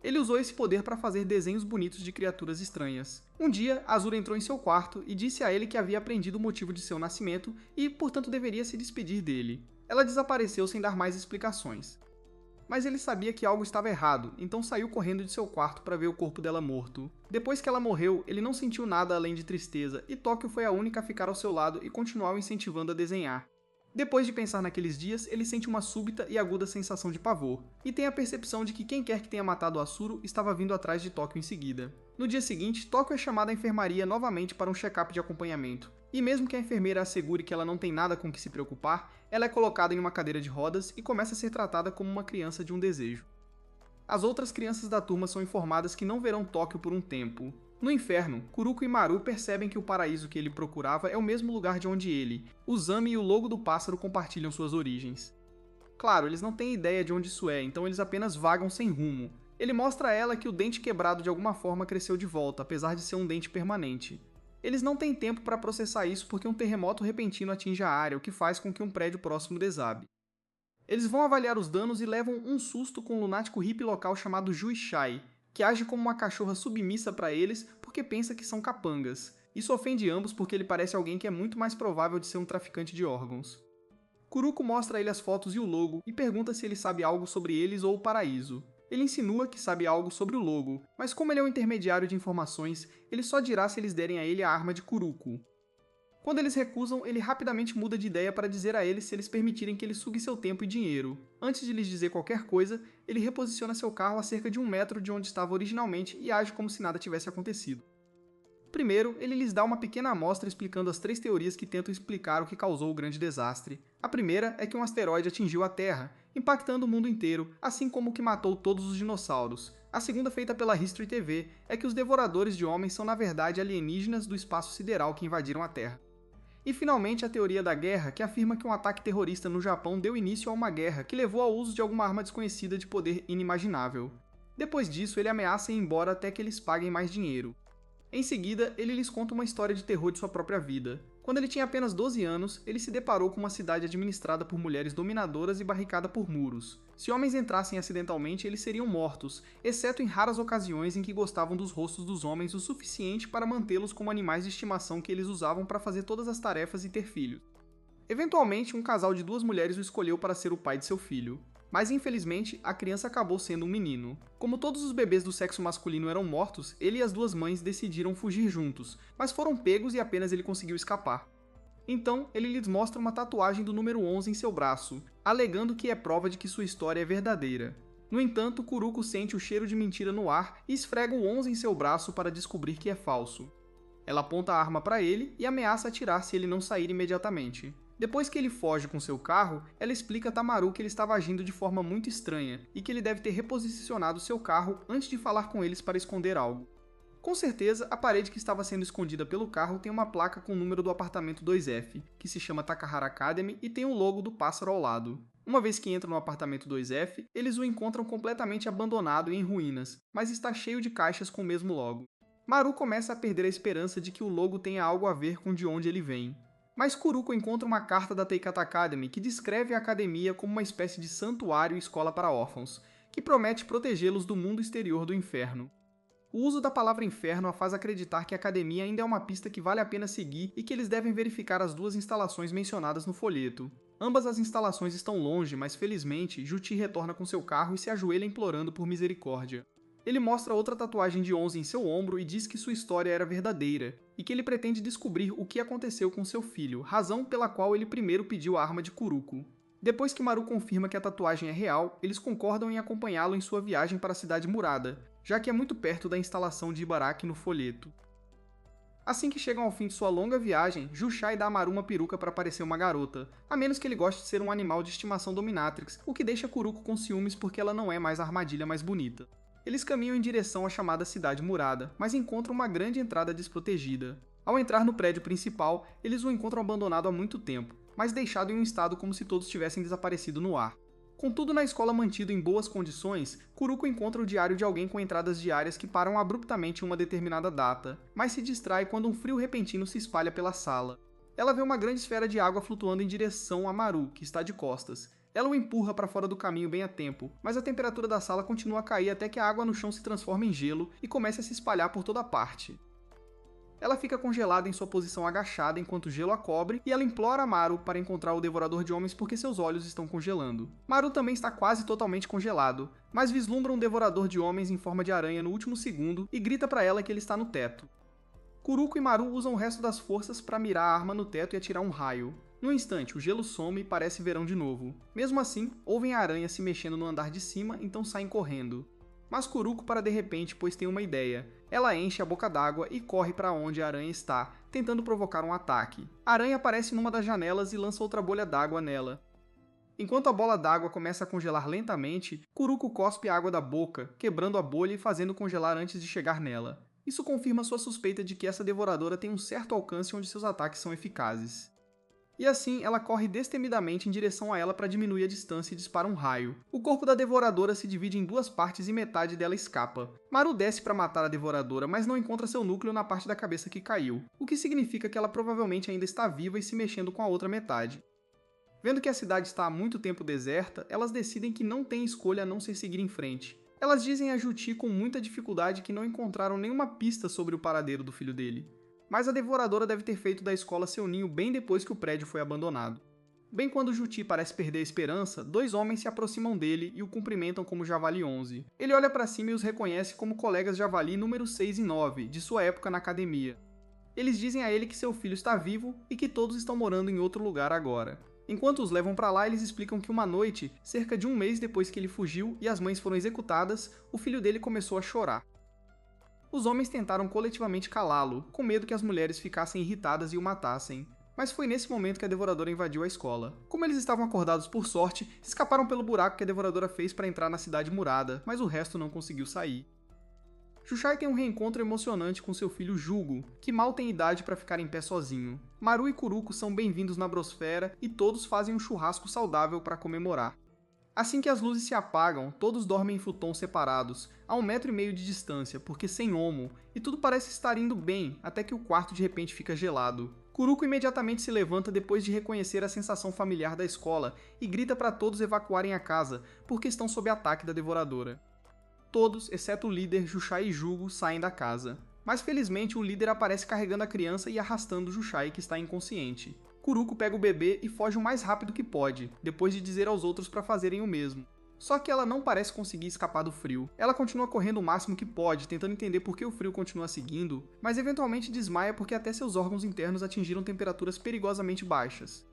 Ele usou esse poder para fazer desenhos bonitos de criaturas estranhas. Um dia, Azura entrou em seu quarto e disse a ele que havia aprendido o motivo de seu nascimento e, portanto, deveria se despedir dele. Ela desapareceu sem dar mais explicações. Mas ele sabia que algo estava errado, então saiu correndo de seu quarto para ver o corpo dela morto. Depois que ela morreu, ele não sentiu nada além de tristeza, e Tóquio foi a única a ficar ao seu lado e continuar o incentivando a desenhar. Depois de pensar naqueles dias, ele sente uma súbita e aguda sensação de pavor, e tem a percepção de que quem quer que tenha matado Asuro estava vindo atrás de Tóquio em seguida. No dia seguinte, Tóquio é chamada à enfermaria novamente para um check-up de acompanhamento, e mesmo que a enfermeira assegure que ela não tem nada com o que se preocupar, ela é colocada em uma cadeira de rodas e começa a ser tratada como uma criança de um desejo. As outras crianças da turma são informadas que não verão Tóquio por um tempo. No inferno, Kuroko e Maru percebem que o paraíso que ele procurava é o mesmo lugar de onde ele, Uzami e o logo do pássaro compartilham suas origens. Claro, eles não têm ideia de onde isso é, então eles apenas vagam sem rumo. Ele mostra a ela que o dente quebrado de alguma forma cresceu de volta, apesar de ser um dente permanente. Eles não têm tempo para processar isso porque um terremoto repentino atinge a área, o que faz com que um prédio próximo desabe. Eles vão avaliar os danos e levam um susto com um lunático hippie local chamado Juishai, que age como uma cachorra submissa para eles porque pensa que são capangas. Isso ofende ambos porque ele parece alguém que é muito mais provável de ser um traficante de órgãos. Kuroko mostra a ele as fotos e o logo e pergunta se ele sabe algo sobre eles ou o paraíso. Ele insinua que sabe algo sobre o logo, mas como ele é um intermediário de informações, ele só dirá se eles derem a ele a arma de Kuroko. Quando eles recusam, ele rapidamente muda de ideia para dizer a eles se eles permitirem que ele sugue seu tempo e dinheiro. Antes de lhes dizer qualquer coisa, ele reposiciona seu carro a cerca de 1 metro de onde estava originalmente e age como se nada tivesse acontecido. Primeiro, ele lhes dá uma pequena amostra explicando as 3 teorias que tentam explicar o que causou o grande desastre. A primeira é que um asteroide atingiu a Terra, impactando o mundo inteiro, assim como o que matou todos os dinossauros. A segunda, feita pela History TV, é que os devoradores de homens são na verdade alienígenas do espaço sideral que invadiram a Terra. E finalmente a teoria da guerra, que afirma que um ataque terrorista no Japão deu início a uma guerra que levou ao uso de alguma arma desconhecida de poder inimaginável. Depois disso, ele ameaça ir embora até que eles paguem mais dinheiro. Em seguida, ele lhes conta uma história de terror de sua própria vida. Quando ele tinha apenas 12 anos, ele se deparou com uma cidade administrada por mulheres dominadoras e barricada por muros. Se homens entrassem acidentalmente, eles seriam mortos, exceto em raras ocasiões em que gostavam dos rostos dos homens o suficiente para mantê-los como animais de estimação que eles usavam para fazer todas as tarefas e ter filhos. Eventualmente, um casal de 2 mulheres o escolheu para ser o pai de seu filho. Mas infelizmente, a criança acabou sendo um menino. Como todos os bebês do sexo masculino eram mortos, ele e as 2 mães decidiram fugir juntos, mas foram pegos e apenas ele conseguiu escapar. Então, ele lhes mostra uma tatuagem do número 11 em seu braço, alegando que é prova de que sua história é verdadeira. No entanto, Kuroko sente o cheiro de mentira no ar e esfrega o 11 em seu braço para descobrir que é falso. Ela aponta a arma para ele e ameaça atirar se ele não sair imediatamente. Depois que ele foge com seu carro, ela explica a Tamaru que ele estava agindo de forma muito estranha e que ele deve ter reposicionado seu carro antes de falar com eles para esconder algo. Com certeza, a parede que estava sendo escondida pelo carro tem uma placa com o número do apartamento 2F, que se chama Takahara Academy e tem o logo do pássaro ao lado. Uma vez que entram no apartamento 2F, eles o encontram completamente abandonado e em ruínas, mas está cheio de caixas com o mesmo logo. Maru começa a perder a esperança de que o logo tenha algo a ver com de onde ele vem. Mas Kuroko encontra uma carta da Teikata Academy que descreve a academia como uma espécie de santuário e escola para órfãos, que promete protegê-los do mundo exterior do inferno. O uso da palavra inferno a faz acreditar que a academia ainda é uma pista que vale a pena seguir e que eles devem verificar as 2 instalações mencionadas no folheto. Ambas as instalações estão longe, mas felizmente, Juti retorna com seu carro e se ajoelha implorando por misericórdia. Ele mostra outra tatuagem de 11 em seu ombro e diz que sua história era verdadeira, e que ele pretende descobrir o que aconteceu com seu filho, razão pela qual ele primeiro pediu a arma de Kuroko. Depois que Maru confirma que a tatuagem é real, eles concordam em acompanhá-lo em sua viagem para a cidade murada, já que é muito perto da instalação de Ibaraki no folheto. Assim que chegam ao fim de sua longa viagem, Jushai dá a Maru uma peruca para parecer uma garota, a menos que ele goste de ser um animal de estimação dominatrix, o que deixa Kuroko com ciúmes porque ela não é mais a armadilha mais bonita. Eles caminham em direção à chamada Cidade Murada, mas encontram uma grande entrada desprotegida. Ao entrar no prédio principal, eles o encontram abandonado há muito tempo, mas deixado em um estado como se todos tivessem desaparecido no ar. Contudo, na escola mantido em boas condições, Kuroko encontra o diário de alguém com entradas diárias que param abruptamente em uma determinada data, mas se distrai quando um frio repentino se espalha pela sala. Ela vê uma grande esfera de água flutuando em direção a Maru, que está de costas. Ela o empurra para fora do caminho bem a tempo, mas a temperatura da sala continua a cair até que a água no chão se transforma em gelo e começa a se espalhar por toda parte. Ela fica congelada em sua posição agachada enquanto o gelo a cobre e ela implora a Maru para encontrar o Devorador de Homens porque seus olhos estão congelando. Maru também está quase totalmente congelado, mas vislumbra um Devorador de Homens em forma de aranha no último segundo e grita para ela que ele está no teto. Kuroko e Maru usam o resto das forças para mirar a arma no teto e atirar um raio. No instante, o gelo some e parece verão de novo. Mesmo assim, ouvem a aranha se mexendo no andar de cima, então saem correndo. Mas Kuroko para de repente, pois tem uma ideia. Ela enche a boca d'água e corre para onde a aranha está, tentando provocar um ataque. A aranha aparece numa das janelas e lança outra bolha d'água nela. Enquanto a bola d'água começa a congelar lentamente, Kuroko cospe a água da boca, quebrando a bolha e fazendo congelar antes de chegar nela. Isso confirma sua suspeita de que essa devoradora tem um certo alcance onde seus ataques são eficazes. E assim, ela corre destemidamente em direção a ela para diminuir a distância e dispara um raio. O corpo da devoradora se divide em duas partes e metade dela escapa. Maru desce para matar a devoradora, mas não encontra seu núcleo na parte da cabeça que caiu, o que significa que ela provavelmente ainda está viva e se mexendo com a outra metade. Vendo que a cidade está há muito tempo deserta, elas decidem que não tem escolha a não ser seguir em frente. Elas dizem a Juti com muita dificuldade que não encontraram nenhuma pista sobre o paradeiro do filho dele. Mas a devoradora deve ter feito da escola seu ninho bem depois que o prédio foi abandonado. Bem quando Juti parece perder a esperança, dois homens se aproximam dele e o cumprimentam como Javali 11. Ele olha para cima e os reconhece como colegas Javali número 6 e 9, de sua época na academia. Eles dizem a ele que seu filho está vivo e que todos estão morando em outro lugar agora. Enquanto os levam para lá, eles explicam que uma noite, cerca de um mês depois que ele fugiu e as mães foram executadas, o filho dele começou a chorar. Os homens tentaram coletivamente calá-lo, com medo que as mulheres ficassem irritadas e o matassem. Mas foi nesse momento que a devoradora invadiu a escola. Como eles estavam acordados por sorte, escaparam pelo buraco que a devoradora fez para entrar na cidade murada, mas o resto não conseguiu sair. Jushai tem um reencontro emocionante com seu filho Jugo, que mal tem idade para ficar em pé sozinho. Maru e Kuroko são bem-vindos na Brosfera e todos fazem um churrasco saudável para comemorar. Assim que as luzes se apagam, todos dormem em futons separados, a 1,5 metro de distância, porque sem homo, e tudo parece estar indo bem, até que o quarto de repente fica gelado. Kuroko imediatamente se levanta depois de reconhecer a sensação familiar da escola e grita para todos evacuarem a casa, porque estão sob ataque da devoradora. Todos, exceto o líder Jushai e Jugo, saem da casa. Mas felizmente o líder aparece carregando a criança e arrastando Jushai, que está inconsciente. Kuroko pega o bebê e foge o mais rápido que pode, depois de dizer aos outros para fazerem o mesmo. Só que ela não parece conseguir escapar do frio. Ela continua correndo o máximo que pode, tentando entender por que o frio continua seguindo, mas eventualmente desmaia porque até seus órgãos internos atingiram temperaturas perigosamente baixas.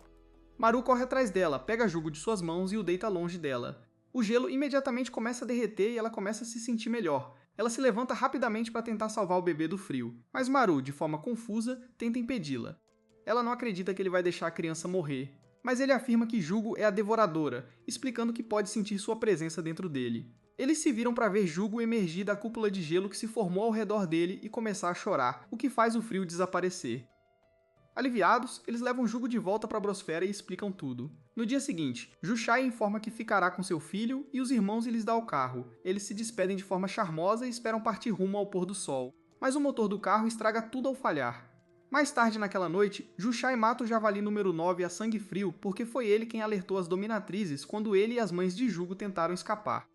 Maru corre atrás dela, pega Jugo de suas mãos e o deita longe dela. O gelo imediatamente começa a derreter e ela começa a se sentir melhor. Ela se levanta rapidamente para tentar salvar o bebê do frio, mas Maru, de forma confusa, tenta impedi-la. Ela não acredita que ele vai deixar a criança morrer, mas ele afirma que Jugo é a devoradora, explicando que pode sentir sua presença dentro dele. Eles se viram para ver Jugo emergir da cúpula de gelo que se formou ao redor dele e começar a chorar, o que faz o frio desaparecer. Aliviados, eles levam Jugo de volta para a Brosfera e explicam tudo. No dia seguinte, Jushai informa que ficará com seu filho e os irmãos lhes dá o carro. Eles se despedem de forma charmosa e esperam partir rumo ao pôr do sol. Mas o motor do carro estraga tudo ao falhar. Mais tarde naquela noite, Jushai mata o Javali número 9 a sangue frio porque foi ele quem alertou as dominatrizes quando ele e as mães de Jugo tentaram escapar.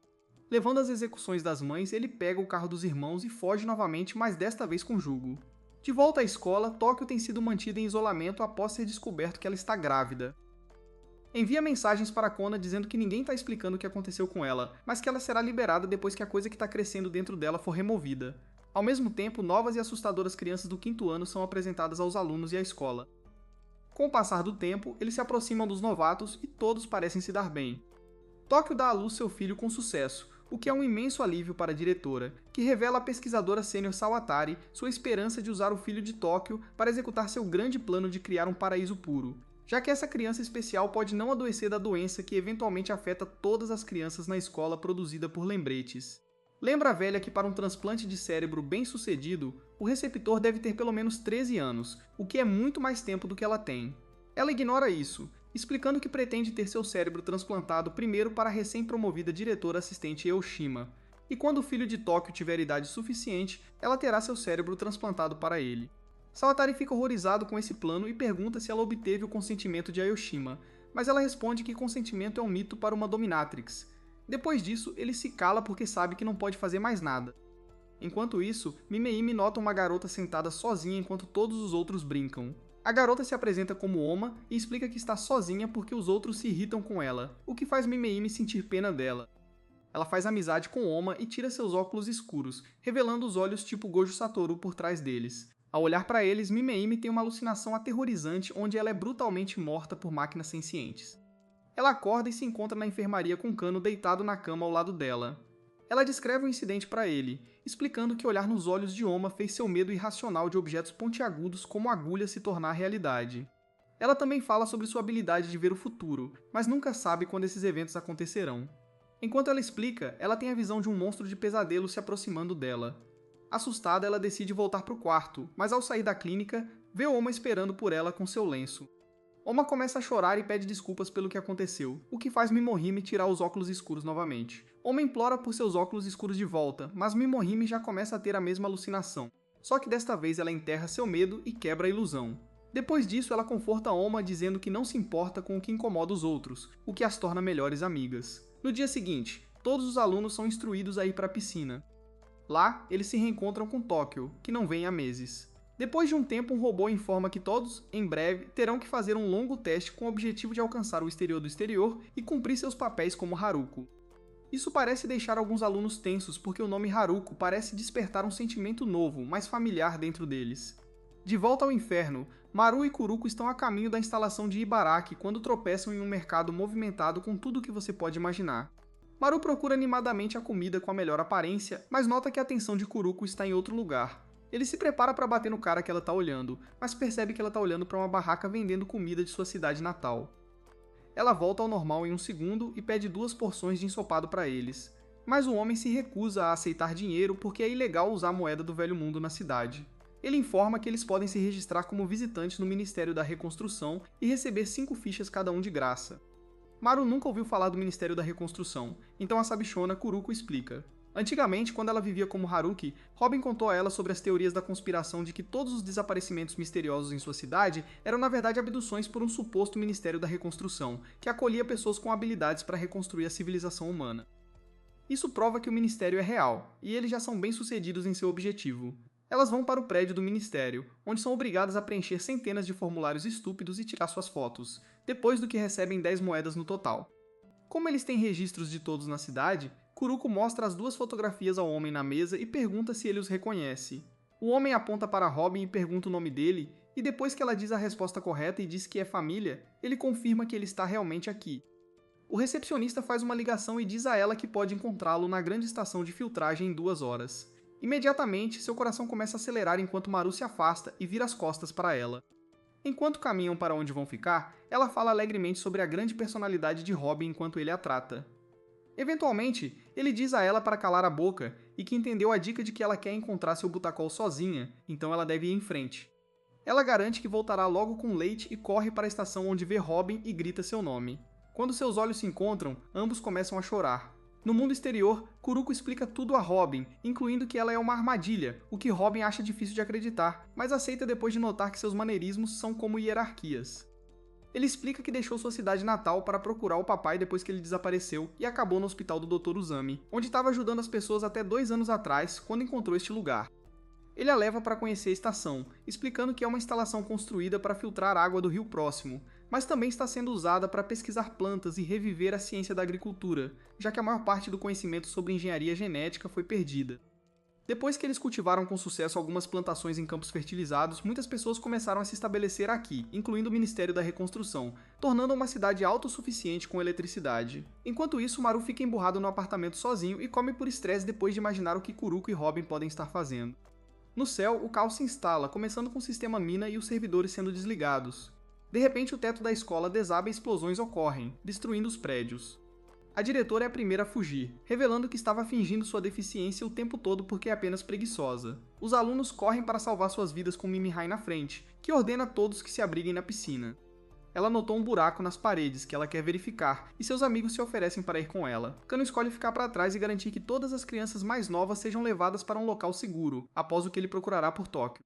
Levando as execuções das mães, ele pega o carro dos irmãos e foge novamente, mas desta vez com Jugo. De volta à escola, Tóquio tem sido mantida em isolamento após ser descoberto que ela está grávida. Envia mensagens para Kona dizendo que ninguém está explicando o que aconteceu com ela, mas que ela será liberada depois que a coisa que está crescendo dentro dela for removida. Ao mesmo tempo, novas e assustadoras crianças do 5º ano são apresentadas aos alunos e à escola. Com o passar do tempo, eles se aproximam dos novatos e todos parecem se dar bem. Tóquio dá à luz seu filho com sucesso, o que é um imenso alívio para a diretora, que revela à pesquisadora sênior Sawatari sua esperança de usar o filho de Tóquio para executar seu grande plano de criar um paraíso puro, já que essa criança especial pode não adoecer da doença que eventualmente afeta todas as crianças na escola produzida por lembretes. Lembra a velha que para um transplante de cérebro bem sucedido, o receptor deve ter pelo menos 13 anos, o que é muito mais tempo do que ela tem. Ela ignora isso, explicando que pretende ter seu cérebro transplantado primeiro para a recém-promovida diretora assistente Eushima, e quando o filho de Tóquio tiver idade suficiente, ela terá seu cérebro transplantado para ele. Sawatari fica horrorizado com esse plano e pergunta se ela obteve o consentimento de Aoshima, mas ela responde que consentimento é um mito para uma dominatrix. Depois disso, ele se cala porque sabe que não pode fazer mais nada. Enquanto isso, Mimei nota uma garota sentada sozinha enquanto todos os outros brincam. A garota se apresenta como Oma e explica que está sozinha porque os outros se irritam com ela, o que faz Mimei sentir pena dela. Ela faz amizade com Oma e tira seus óculos escuros, revelando os olhos tipo Gojo Satoru por trás deles. Ao olhar para eles, Mimei tem uma alucinação aterrorizante onde ela é brutalmente morta por máquinas sencientes. Ela acorda e se encontra na enfermaria com Kano deitado na cama ao lado dela. Ela descreve o incidente para ele, explicando que olhar nos olhos de Oma fez seu medo irracional de objetos pontiagudos como agulhas se tornar realidade. Ela também fala sobre sua habilidade de ver o futuro, mas nunca sabe quando esses eventos acontecerão. Enquanto ela explica, ela tem a visão de um monstro de pesadelo se aproximando dela. Assustada, ela decide voltar para o quarto, mas ao sair da clínica, vê Oma esperando por ela com seu lenço. Oma começa a chorar e pede desculpas pelo que aconteceu, o que faz Mimohime tirar os óculos escuros novamente. Oma implora por seus óculos escuros de volta, mas Mimohime já começa a ter a mesma alucinação. Só que desta vez ela enterra seu medo e quebra a ilusão. Depois disso, ela conforta Oma dizendo que não se importa com o que incomoda os outros, o que as torna melhores amigas. No dia seguinte, todos os alunos são instruídos a ir para a piscina. Lá, eles se reencontram com Tóquio, que não vem há meses. Depois de um tempo, um robô informa que todos, em breve, terão que fazer um longo teste com o objetivo de alcançar o exterior do exterior e cumprir seus papéis como Haruko. Isso parece deixar alguns alunos tensos porque o nome Haruko parece despertar um sentimento novo, mais familiar dentro deles. De volta ao inferno, Maru e Kuruko estão a caminho da instalação de Ibaraki quando tropeçam em um mercado movimentado com tudo o que você pode imaginar. Maru procura animadamente a comida com a melhor aparência, mas nota que a atenção de Kuruko está em outro lugar. Ele se prepara para bater no cara que ela está olhando, mas percebe que ela está olhando para uma barraca vendendo comida de sua cidade natal. Ela volta ao normal em um segundo e pede 2 porções de ensopado para eles, mas o homem se recusa a aceitar dinheiro porque é ilegal usar a moeda do Velho Mundo na cidade. Ele informa que eles podem se registrar como visitantes no Ministério da Reconstrução e receber 5 fichas cada um de graça. Maru nunca ouviu falar do Ministério da Reconstrução, então a sabichona Kuruko explica. Antigamente, quando ela vivia como Haruki, Robin contou a ela sobre as teorias da conspiração de que todos os desaparecimentos misteriosos em sua cidade eram na verdade abduções por um suposto Ministério da Reconstrução, que acolhia pessoas com habilidades para reconstruir a civilização humana. Isso prova que o Ministério é real, e eles já são bem-sucedidos em seu objetivo. Elas vão para o prédio do Ministério, onde são obrigadas a preencher centenas de formulários estúpidos e tirar suas fotos, depois do que recebem 10 moedas no total. Como eles têm registros de todos na cidade, Kuruko mostra as 2 fotografias ao homem na mesa e pergunta se ele os reconhece. O homem aponta para Robin e pergunta o nome dele, e depois que ela diz a resposta correta e diz que é família, ele confirma que ele está realmente aqui. O recepcionista faz uma ligação e diz a ela que pode encontrá-lo na grande estação de filtragem em 2 horas. Imediatamente, seu coração começa a acelerar enquanto Maru se afasta e vira as costas para ela. Enquanto caminham para onde vão ficar, ela fala alegremente sobre a grande personalidade de Robin enquanto ele a trata. Eventualmente, ele diz a ela para calar a boca e que entendeu a dica de que ela quer encontrar seu Butacol sozinha, então ela deve ir em frente. Ela garante que voltará logo com leite e corre para a estação onde vê Robin e grita seu nome. Quando seus olhos se encontram, ambos começam a chorar. No mundo exterior, Kuruko explica tudo a Robin, incluindo que ela é uma armadilha, o que Robin acha difícil de acreditar, mas aceita depois de notar que seus maneirismos são como hierarquias. Ele explica que deixou sua cidade natal para procurar o papai depois que ele desapareceu e acabou no hospital do Dr. Uzami, onde estava ajudando as pessoas até 2 anos atrás, quando encontrou este lugar. Ele a leva para conhecer a estação, explicando que é uma instalação construída para filtrar água do rio próximo, mas também está sendo usada para pesquisar plantas e reviver a ciência da agricultura, já que a maior parte do conhecimento sobre engenharia genética foi perdida. Depois que eles cultivaram com sucesso algumas plantações em campos fertilizados, muitas pessoas começaram a se estabelecer aqui, incluindo o Ministério da Reconstrução, tornando uma cidade autossuficiente com eletricidade. Enquanto isso, Maru fica emburrado no apartamento sozinho e come por estresse depois de imaginar o que Kuroko e Robin podem estar fazendo. No céu, o caos se instala, começando com o sistema mina e os servidores sendo desligados. De repente, o teto da escola desaba e explosões ocorrem, destruindo os prédios. A diretora é a primeira a fugir, revelando que estava fingindo sua deficiência o tempo todo porque é apenas preguiçosa. Os alunos correm para salvar suas vidas com Mimi-Hai na frente, que ordena a todos que se abriguem na piscina. Ela notou um buraco nas paredes que ela quer verificar, e seus amigos se oferecem para ir com ela. Kano escolhe ficar para trás e garantir que todas as crianças mais novas sejam levadas para um local seguro, após o que ele procurará por Tóquio.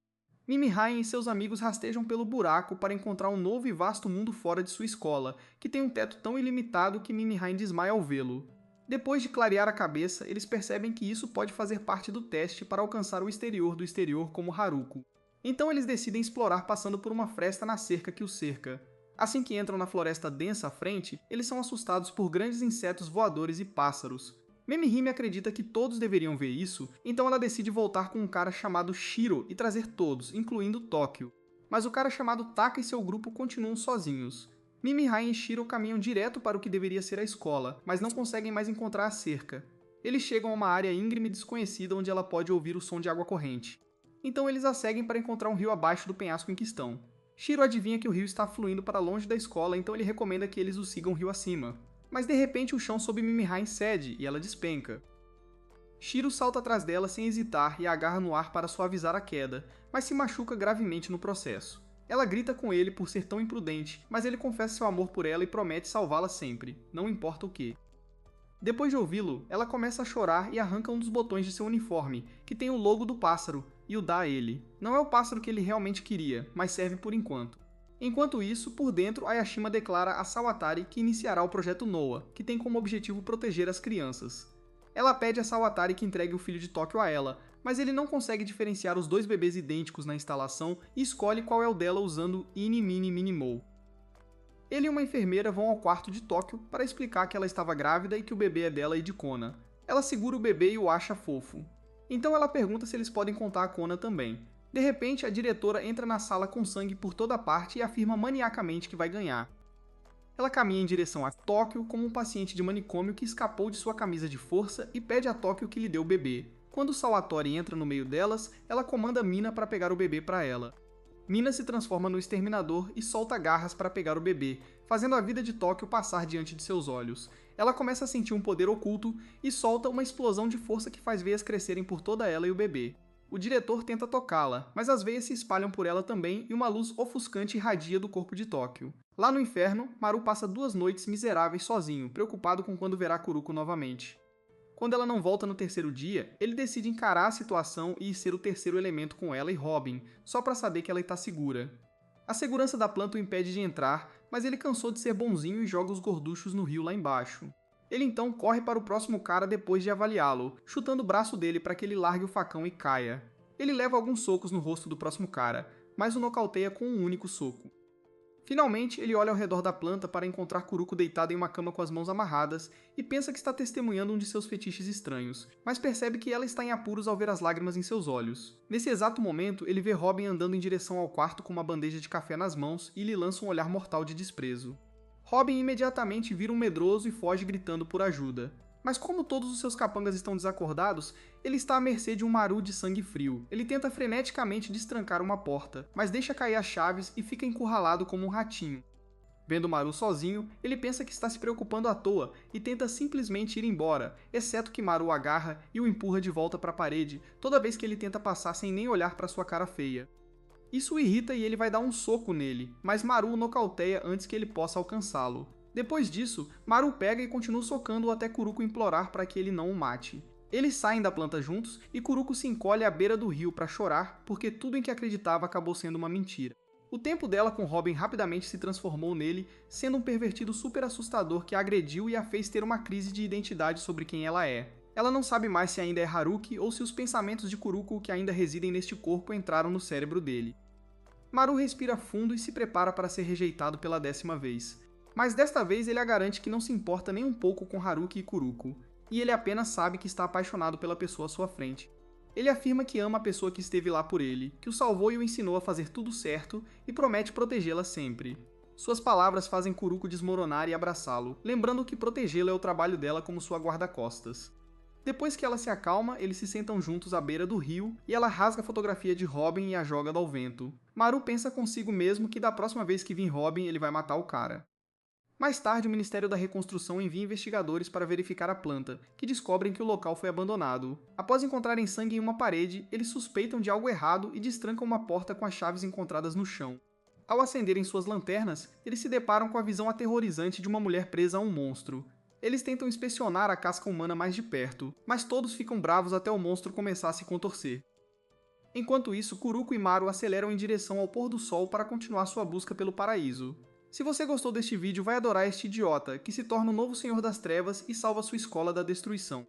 Mimi-Hai e seus amigos rastejam pelo buraco para encontrar um novo e vasto mundo fora de sua escola, que tem um teto tão ilimitado que Mimi-Hai desmaia ao vê-lo. Depois de clarear a cabeça, eles percebem que isso pode fazer parte do teste para alcançar o exterior do exterior como Haruko. Então eles decidem explorar passando por uma fresta na cerca que os cerca. Assim que entram na floresta densa à frente, eles são assustados por grandes insetos voadores e pássaros. Memihime acredita que todos deveriam ver isso, então ela decide voltar com um cara chamado Shiro e trazer todos, incluindo Tóquio. Mas o cara chamado Taka e seu grupo continuam sozinhos. Mimi-Hai e Shiro caminham direto para o que deveria ser a escola, mas não conseguem mais encontrar a cerca. Eles chegam a uma área íngreme e desconhecida onde ela pode ouvir o som de água corrente. Então eles a seguem para encontrar um rio abaixo do penhasco em que estão. Shiro adivinha que o rio está fluindo para longe da escola, então ele recomenda que eles o sigam rio acima. Mas de repente o chão sob Mimi-Hai cede e ela despenca. Shiro salta atrás dela sem hesitar e a agarra no ar para suavizar a queda, mas se machuca gravemente no processo. Ela grita com ele por ser tão imprudente, mas ele confessa seu amor por ela e promete salvá-la sempre, não importa o que. Depois de ouvi-lo, ela começa a chorar e arranca um dos botões de seu uniforme, que tem o logo do pássaro, e o dá a ele. Não é o pássaro que ele realmente queria, mas serve por enquanto. Enquanto isso, por dentro, Ayashima declara a Sawatari que iniciará o projeto Noah, que tem como objetivo proteger as crianças. Ela pede a Sawatari que entregue o filho de Tóquio a ela, mas ele não consegue diferenciar os dois bebês idênticos na instalação e escolhe qual é o dela usando Ini Mini Minimo. Ele e uma enfermeira vão ao quarto de Tóquio para explicar que ela estava grávida e que o bebê é dela e de Kona. Ela segura o bebê e o acha fofo. Então ela pergunta se eles podem contar a Kona também. De repente, a diretora entra na sala com sangue por toda parte e afirma maniacamente que vai ganhar. Ela caminha em direção a Tóquio como um paciente de manicômio que escapou de sua camisa de força e pede a Tóquio que lhe dê o bebê. Quando Sawatori entra no meio delas, ela comanda Mina para pegar o bebê para ela. Mina se transforma no exterminador e solta garras para pegar o bebê, fazendo a vida de Tóquio passar diante de seus olhos. Ela começa a sentir um poder oculto e solta uma explosão de força que faz veias crescerem por toda ela e o bebê. O diretor tenta tocá-la, mas as veias se espalham por ela também e uma luz ofuscante irradia do corpo de Tóquio. Lá no inferno, Maru passa 2 noites miseráveis sozinho, preocupado com quando verá Kuroko novamente. Quando ela não volta no terceiro dia, ele decide encarar a situação e ser o terceiro elemento com ela e Robin, só para saber que ela está segura. A segurança da planta o impede de entrar, mas ele cansou de ser bonzinho e joga os gorduchos no rio lá embaixo. Ele então corre para o próximo cara depois de avaliá-lo, chutando o braço dele para que ele largue o facão e caia. Ele leva alguns socos no rosto do próximo cara, mas o nocauteia com um único soco. Finalmente, ele olha ao redor da planta para encontrar Kuroko deitada em uma cama com as mãos amarradas e pensa que está testemunhando um de seus fetiches estranhos, mas percebe que ela está em apuros ao ver as lágrimas em seus olhos. Nesse exato momento, ele vê Robin andando em direção ao quarto com uma bandeja de café nas mãos e lhe lança um olhar mortal de desprezo. Robin imediatamente vira um medroso e foge gritando por ajuda. Mas como todos os seus capangas estão desacordados, ele está à mercê de um Maru de sangue frio. Ele tenta freneticamente destrancar uma porta, mas deixa cair as chaves e fica encurralado como um ratinho. Vendo Maru sozinho, ele pensa que está se preocupando à toa e tenta simplesmente ir embora, exceto que Maru o agarra e o empurra de volta para a parede toda vez que ele tenta passar sem nem olhar para sua cara feia. Isso o irrita e ele vai dar um soco nele, mas Maru o nocauteia antes que ele possa alcançá-lo. Depois disso, Maru pega e continua socando-o até Kuroko implorar para que ele não o mate. Eles saem da planta juntos e Kuroko se encolhe à beira do rio para chorar porque tudo em que acreditava acabou sendo uma mentira. O tempo dela com Robin rapidamente se transformou nele, sendo um pervertido super assustador que a agrediu e a fez ter uma crise de identidade sobre quem ela é. Ela não sabe mais se ainda é Haruki ou se os pensamentos de Kuroko que ainda residem neste corpo entraram no cérebro dele. Maru respira fundo e se prepara para ser rejeitado pela 10ª vez. Mas desta vez ele a garante que não se importa nem um pouco com Haruki e Kuroko, e ele apenas sabe que está apaixonado pela pessoa à sua frente. Ele afirma que ama a pessoa que esteve lá por ele, que o salvou e o ensinou a fazer tudo certo e promete protegê-la sempre. Suas palavras fazem Kuroko desmoronar e abraçá-lo, lembrando que protegê-lo é o trabalho dela como sua guarda-costas. Depois que ela se acalma, eles se sentam juntos à beira do rio e ela rasga a fotografia de Robin e a joga ao vento. Maru pensa consigo mesmo que da próxima vez que vir Robin ele vai matar o cara. Mais tarde, o Ministério da Reconstrução envia investigadores para verificar a planta, que descobrem que o local foi abandonado. Após encontrarem sangue em uma parede, eles suspeitam de algo errado e destrancam uma porta com as chaves encontradas no chão. Ao acenderem suas lanternas, eles se deparam com a visão aterrorizante de uma mulher presa a um monstro. Eles tentam inspecionar a casca humana mais de perto, mas todos ficam bravos até o monstro começar a se contorcer. Enquanto isso, Kuroko e Maru aceleram em direção ao pôr do sol para continuar sua busca pelo paraíso. Se você gostou deste vídeo, vai adorar este idiota, que se torna o novo Senhor das Trevas e salva sua escola da destruição.